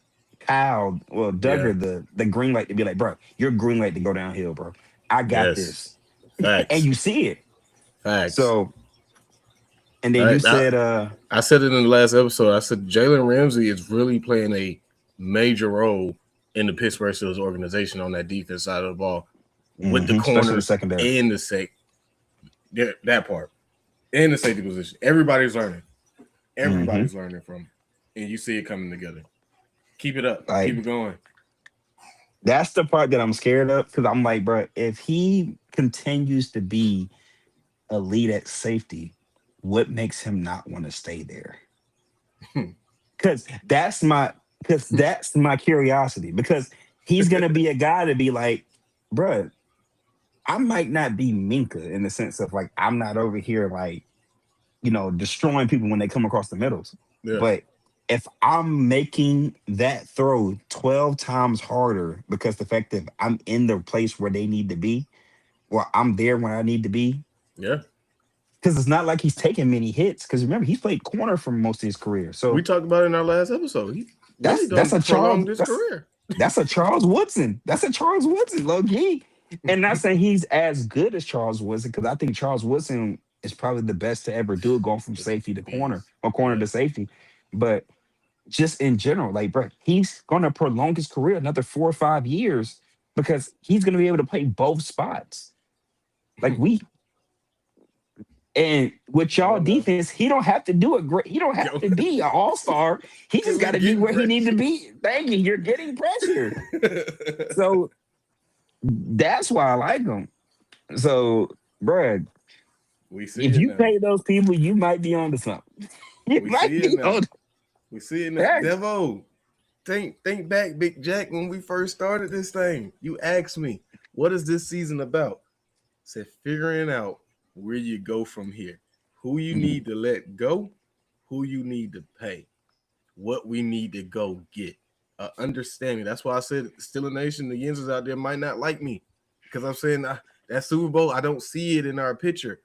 Duggar the green light to be like, bro, you're green light to go downhill, bro. I got this. Facts. And you see it. Facts. So and then said I said it in the last episode. I said Jalen Ramsey is really playing a major role in the Pittsburgh Steelers organization on that defense side of the ball with the corners and the safety. That part. And the safety position. Everybody's learning. Everybody's learning from it. And you see it coming together. Keep it up. Keep it going. That's the part that I'm scared of because I'm like, bro, if he continues to be elite at safety, what makes him not want to stay there? Because that's my curiosity. Because he's gonna be a guy to be like, bruh, I might not be Minka in the sense of like I'm not over here like destroying people when they come across the middles. Yeah. But if I'm making that throw 12 times harder because the fact that I'm in the place where they need to be, or I'm there when I need to be, Yeah. because it's not like he's taking many hits. Because remember, he's played corner for most of his career. We So talked about it in our last episode. He really that's that's done a Charles prolonged his that's career. that's a Charles Woodson. That's a Charles Woodson, low key. And not saying he's as good as Charles Woodson, because I think Charles Woodson is probably the best to ever do it, going from It's a safety to corner beast. or corner Yeah. to safety. But just in general, like, bro, he's going to prolong his career another 4 or 5 years because he's going to be able to play both spots. Like and with Come y'all on now. defense, he don't have to do it great. He don't have Yo, to be an all-star. He because just we got to be getting where he need to pressure. be. Thank you. You're getting pressure. So that's why I like him. So, bruh, We see if it you now. pay those people, you might be on to something. You We might see it be now. on. We see it now. Hey. Devo, think back, Big Jack, when we first started this thing. You asked me, what is this season about? I said, figuring out where you go from here. Who you need to let go, who you need to pay, what we need to go get. Understanding. That's why I said, still a nation, the Yinzers out there might not like me. Because I'm saying that Super Bowl, I don't see it in our picture.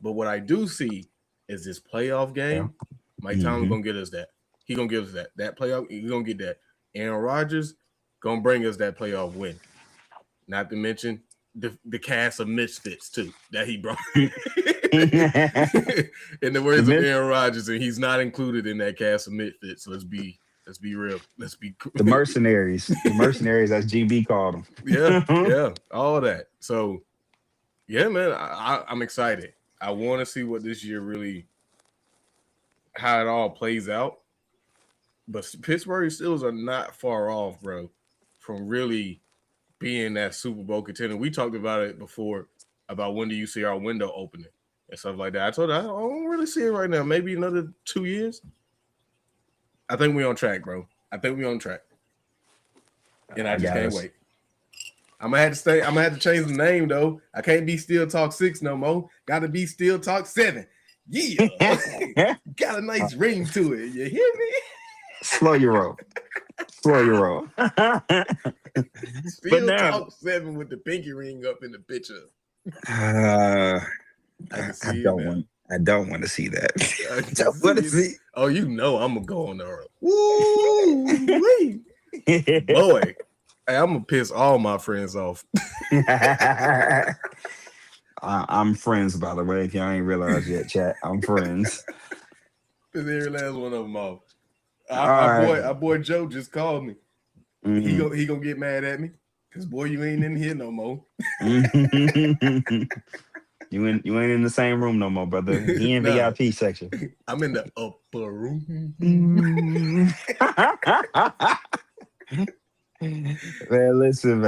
But what I do see is this playoff game. Mike Tomlin gonna get us that. He gonna give us that. That playoff, he gonna get that. Aaron Rodgers gonna bring us that playoff win. Not to mention the cast of misfits too that he brought. In the words of Aaron Rodgers, and he's not included in that cast of misfits. So let's be real. Let's be the mercenaries. The mercenaries, as GB called them. yeah, all that. So yeah, man, I'm excited. I want to see what this year really, how it all plays out. But Pittsburgh Steelers are not far off, bro, from really being that Super Bowl contender. We talked about it before about when do you see our window opening and stuff like that. I told her I don't really see it right now. Maybe another 2 years. I think we're on track, bro. I think we're on track. And I just can't wait. I'm gonna have to change the name though. I can't be Steel Talk 6 no more. Gotta be Steel Talk 7. Yeah. Got a nice ring to it. You hear me? Slow your roll. Slow your roll. Steel Talk 7 with the pinky ring up in the picture. I don't want to see that. I don't want to see. Oh, you know I'm gonna go on the woo boy. Hey, I'm gonna piss all my friends off. I'm friends, by the way. If y'all ain't realized yet, chat, I'm friends. Piss every last one of them off. Our boy Joe just called me. Mm-hmm. He gonna get mad at me because boy, you ain't in here no more. You ain't in the same room no more, brother. He in VIP section. I'm in the upper room. Man, listen.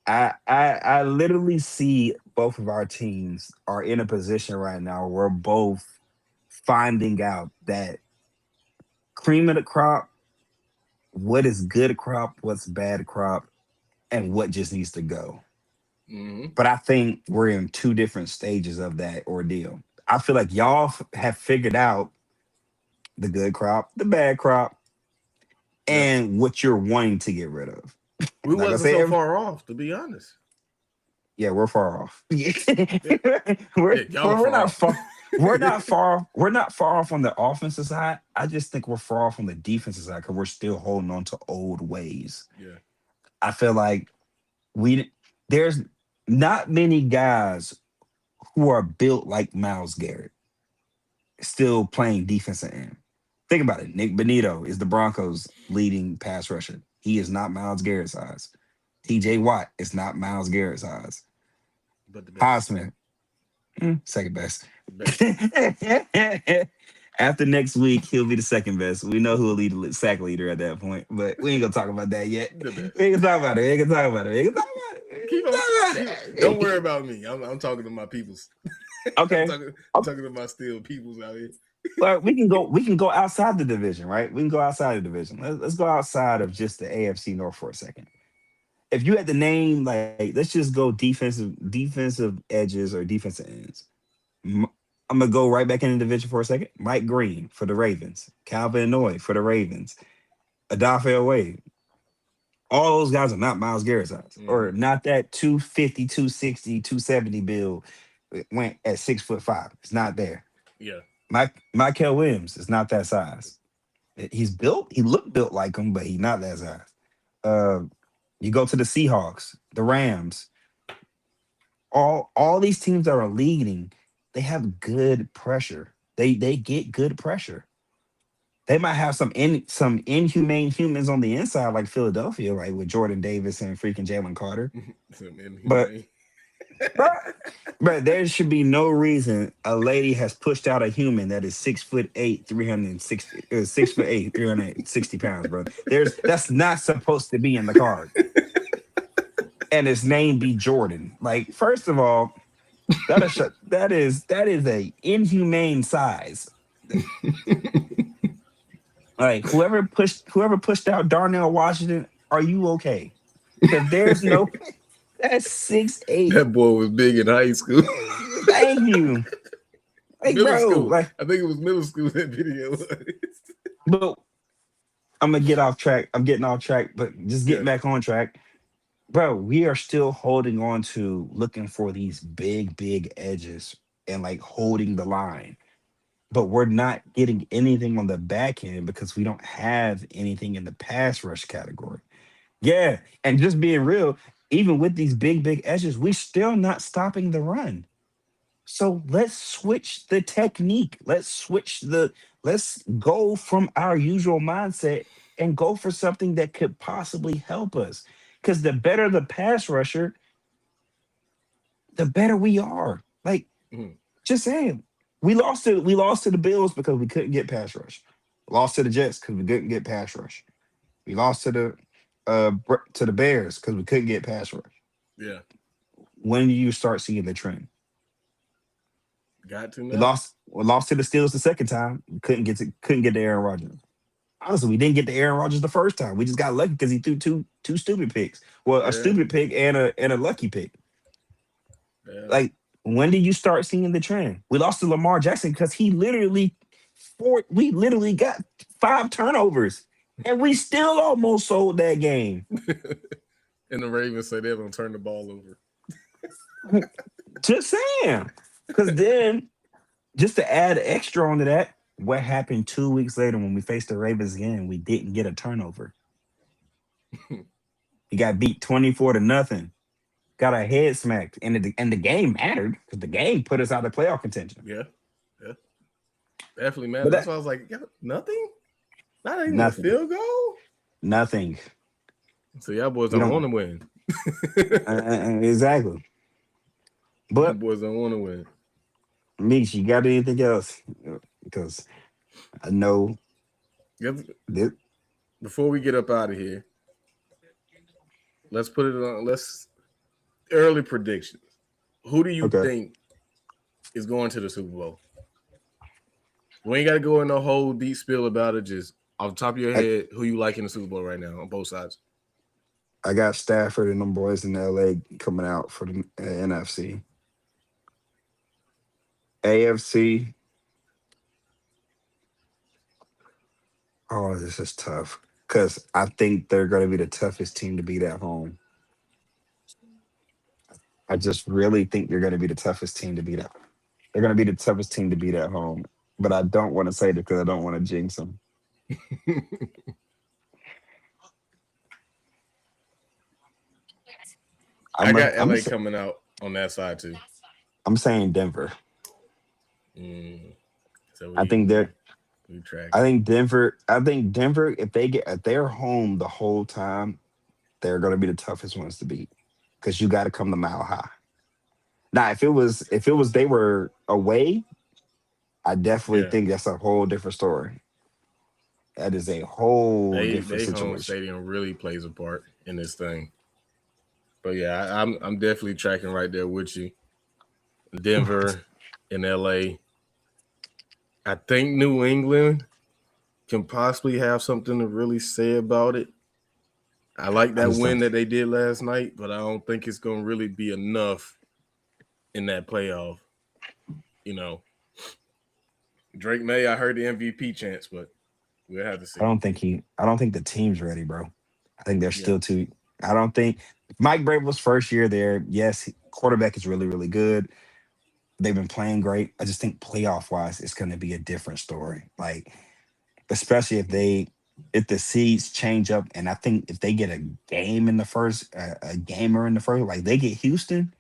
I literally see both of our teams are in a position right now where we're both finding out that cream of the crop, what is good crop, what's bad crop, and what just needs to go. Mm-hmm. But I think we're in two different stages of that ordeal. I feel like y'all have figured out the good crop, the bad crop, and what you're wanting to get rid of. We wasn't so far off, to be honest. Yeah, we're far off. We're not far. We're not far. We're not far off on the offensive side. I just think we're far off on the defensive side because we're still holding on to old ways. Yeah, I feel like there's not many guys who are built like Myles Garrett still playing defensive end. Think about it. Nick Bonito is the Broncos' leading pass rusher. He is not Myles Garrett's size. TJ Watt is not Myles Garrett's size. But the best. Highsmith, second best. After next week, he'll be the second best. We know who will lead the sack leader at that point, but we ain't gonna talk about that yet. We ain't gonna talk about it. Don't worry about me. I'm talking to my peoples. Okay. I'm talking to my Steel peoples out here. But we can go outside the division, right? We can go outside the division. Let's go outside of just the AFC North for a second. If you had to name, like, let's just go defensive edges or defensive ends. M- I'm gonna go right back in the division for a second. Mike Green for the Ravens, Calvin Noy for the Ravens, Adafe Wade. All those guys are not Miles Garrett's size, or Mm, not that 250, 260, 270 build went at 6'5". It's not there. yeah. Michael Williams is not that size. He's built. He looked built like him, but he's not that size. Uh, you go to the Seahawks, the Rams. All these teams that are leading, they have good pressure. They get good pressure. They might have some inhumane humans on the inside, like Philadelphia, right, with Jordan Davis and freaking Jalen Carter. Some But inhumane. but but there should be no reason a lady has pushed out a human that is 6'8", 360, 6'8", 360 pounds, bro. That's not supposed to be in the card. And his name be Jordan. Like, first of all, that is a inhumane size. Like, whoever pushed out Darnell Washington, are you okay? Because there's no that's 6'8". That boy was big in high school. Thank you. Like, Middle bro, school. like, I think it was middle school that video was. but I'm gonna get off track. I'm getting off track, but just Yeah. getting back on track. Bro, we are still holding on to looking for these big edges and like holding the line. But we're not getting anything on the back end because we don't have anything in the pass rush category. Yeah. And just being real, even with these big edges, we're still not stopping the run. So let's switch the technique. Let's go from our usual mindset and go for something that could possibly help us. Because the better the pass rusher, the better we are. Like, Mhm. just saying. We lost to the Bills because we couldn't get pass rush. Lost to the Jets because we couldn't get pass rush. We lost to the Bears because we couldn't get pass rush. Yeah. When do you start seeing the trend? Got to We now. lost to the Steelers the second time. We couldn't get to Aaron Rodgers. Honestly, we didn't get to Aaron Rodgers the first time. We just got lucky because he threw two stupid picks. Well, a Yeah. stupid pick and a lucky pick. Yeah. Like, when did you start seeing the trend? We lost to Lamar Jackson because we literally got 5 turnovers and we still almost sold that game. And the Ravens say they're gonna turn the ball over. Just saying. Because then, just to add extra onto that, what happened 2 weeks later when we faced the Ravens again? We didn't get a turnover. We got beat 24-0. Got our head smacked, and the game mattered because the game put us out of playoff contention. Yeah. Yeah. Definitely, man. But That's that why I was like, yeah, nothing? Not even a nothing, field goal? nothing. So y'all boys We don't want don't to win. exactly. Y'all But boys don't want to win. Meech, you got anything else? Because I know Yep. that. Before we get up out of here, let's put it on. Let's early predictions. Who do you Okay. think is going to the Super Bowl? We ain't got to go in a whole deep spiel about it. Just off the top of your I, head, who you like in the Super Bowl right now on both sides? I got Stafford and them boys in LA coming out for the NFC. AFC. Oh, this is tough because I think they're going to be the toughest team to beat at home. I just really think they're going to be the toughest team to beat at. They're going to be the toughest team to beat at home. But I don't want to say that because I don't want to jinx them. I I'm a, got I'm a, LA coming out on that side too. I'm saying Denver. Mm. So I think they're. we tracking. I think Denver. I think Denver. If they're home the whole time, they're going to be the toughest ones to beat because you got to come to Mile High. Now, if it was they were away, I definitely Yeah, think that's a whole different story. That is a whole different they home situation. stadium really plays a part in this thing. But yeah, I'm definitely tracking right there with you. Denver and LA. I think New England can possibly have something to really say about it. I like I that just win don't. that they did last night, but I don't think it's going to really be enough in that playoff. You know, Drake May, I heard the MVP chance, but we'll have to I see. don't think he. I don't think the team's ready, bro. I think they're Yeah. still too. I don't think Mike Vrabel's first year there. Yes, quarterback is really really good. They've been playing great. I just think playoff wise, it's going to be a different story. Like especially if the seeds change up, and I think if they get a game in the first, a gamer in the first, like they get Houston,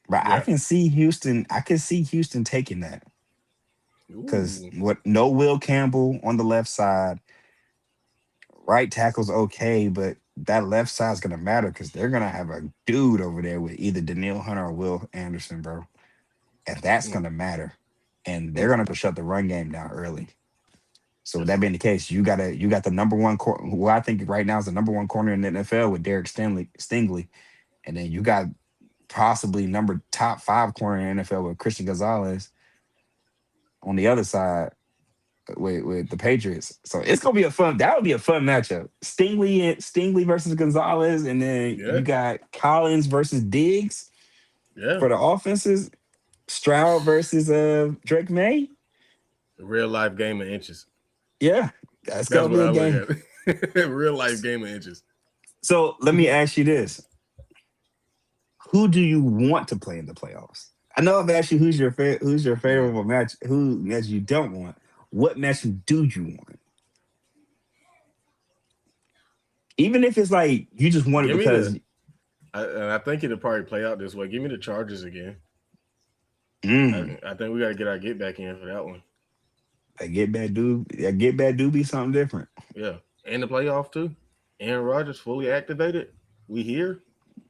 but I Yeah. can see Houston. I can see Houston taking that because Ooh. what no Will Campbell on the left side, right tackle's okay, but that left side's gonna matter because they're gonna have a dude over there with either Daniil Hunter or Will Anderson, bro, and that's Mm, gonna matter, and they're mm. gonna shut the run game down early. So with Yes. that being the case, you got the number one who I think right now is the number one corner in the NFL with Derek Stingley, and then you got possibly number top five corner in the NFL with Christian Gonzalez on the other side with the Patriots. So it's gonna be a fun. That would be a fun matchup. Stingley versus Gonzalez, and then Yeah. you got Collins versus Diggs Yeah. for the offenses. Stroud versus Drake May. A real life game of inches. Yeah, that's That's gonna what be a I look game. at. Real life game of inches. So let me ask you this: who do you want to play in the playoffs? I know I've asked you who's your Mm. favorable match, who match you don't want. What match do you want? Even if it's like you just want it Give me because and I think it'll probably play out this way. Give me the Chargers again. mm, I think we got to get our get back in for that one. that get bad do be something different. Yeah. And the playoff, too. Aaron Rodgers fully activated. We here.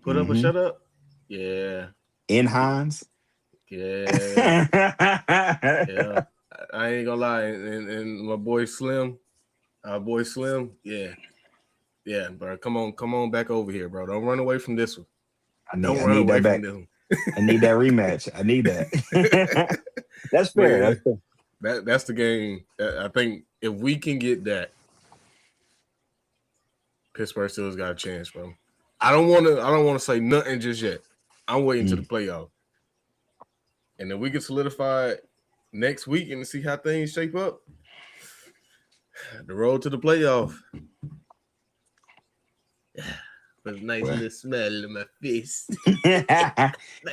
Put up or Hmm. shut up. Yeah. In Hines. Yeah. Yeah. I ain't gonna lie. And my boy Slim, our boy Slim, yeah. Yeah, bro. Come on back over here, bro. Don't run away from this one. Don't I run need away that from back. this one. I need that rematch. I need that. That's But fair. yeah, That's fair. that's the game. I think if we can get that, Pittsburgh still's got a chance, bro. I don't wanna say nothing just yet. I'm waiting to the Mm. playoff. And then we can solidify it next week and see how things shape up. The road to the playoff. But a nice Well, little smell in my face. Nice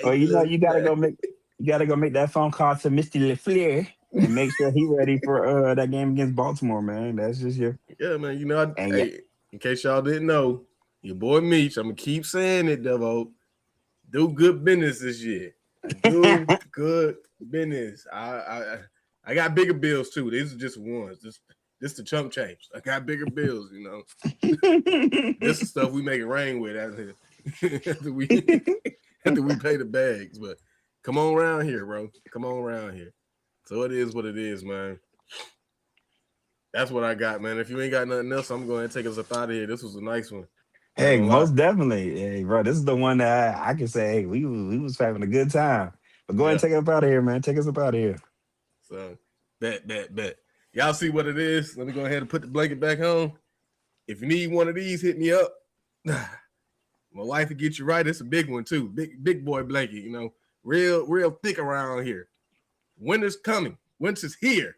well, little smell. you gotta go make that phone call to Mr. LeFleur and make sure he ready for that game against Baltimore, man. That's just your Yeah, man. You know, and yeah. hey, in case y'all didn't know, your boy Meech, I'm gonna keep saying it, Devo. Do good business this year. Do good business. I got bigger bills too. These are just ones. This the chump change. I got bigger bills, you know. This is stuff we make it rain with out here. After we pay the bags. But come on around here, bro. Come on around here. So it is what it is, man. That's what I got, man. If you ain't got nothing else, I'm going to take us up out of here. This was a nice one. Not Hey, gonna lie. most definitely. Hey, bro, this is the one that I can say, hey, we was having a good time. But go ahead and Yeah. take us up out of here, man. Take us up out of here. So bet. Y'all see what it is. Let me go ahead and put the blanket back on. If you need one of these, hit me up. My wife will get you right. It's a big one too. Big boy blanket, you know. Real thick around here. Winter's coming. Winter's here.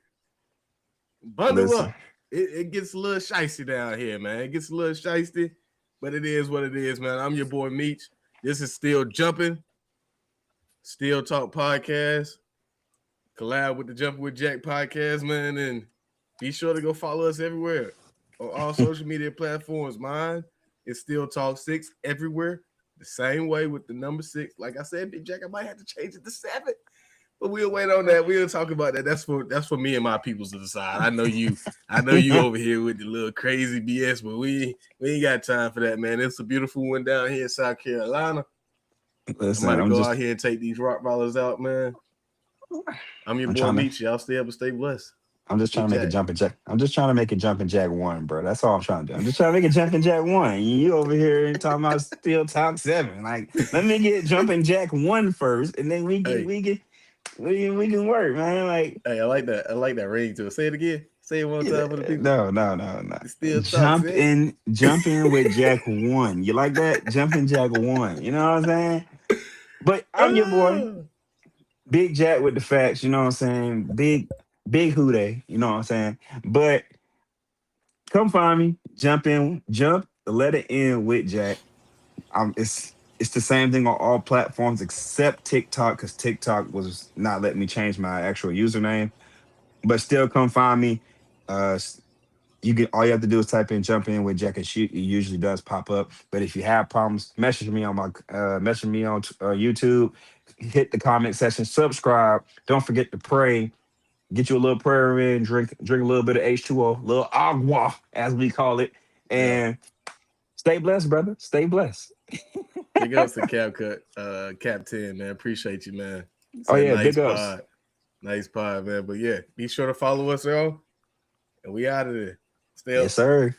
Bundle Listen, up. It gets a little shicey down here, man. It gets a little shicey, but it is what it is, man. I'm your boy Meech. This is Still Jumping. Still Talk Podcast. Collab with the Jumping with Jack podcast, man. And be sure to go follow us everywhere on all social media platforms. Mine is Still Talk 6 everywhere. The same way with the number 6. Like I said, Big Jack, I might have to change it to 7. But we'll wait on that. We'll talk about that. That's for me and my peoples to decide. I know you over here with the little crazy BS, but we ain't got time for that, man. It's a beautiful one down here in South Carolina. listen, I'm about to go out here and take these rock ballers out, man. I'm your I'm boy trying to Meech. Y'all stay up and stay blessed. I'm just trying Big to make a Jack. jumping jack. I'm just trying to make a jumping jack one, bro. That's all I'm trying to do. I'm just trying to make a jumping jack one. You over here talking about still top 7. Like, let me get jumping jack one first, and then Hey, we get We can work, man. Like, Hey, I like that. I like that ring to it. Say it again. Say it one time for the people. no. Still talks, eh? Jump in with Jack one. You like that? Jump in Jack one. You know what I'm saying? But I'm your boy, Ah. Big Jack with the facts. You know what I'm saying? Big Who They. You know what I'm saying? But come find me. Jump the letter N with Jack. It's the same thing on all platforms except TikTok because TikTok was not letting me change my actual username. But still, come find me. You get all you have to do is type in "jump in with Jack and Shoot." It usually does pop up. But if you have problems, message me on YouTube. Hit the comment section, subscribe. Don't forget to pray. Get you a little prayer in. Drink a little bit of H2O, little agua as we call it, Yeah. and stay blessed, brother. Stay blessed. Big ups to Cap 10, man. Appreciate you, man. It's Oh a yeah, nice big ups. pod. Nice pod, man. But yeah, be sure to follow us, y'all. And we out of there. Stay Yes, up. sir.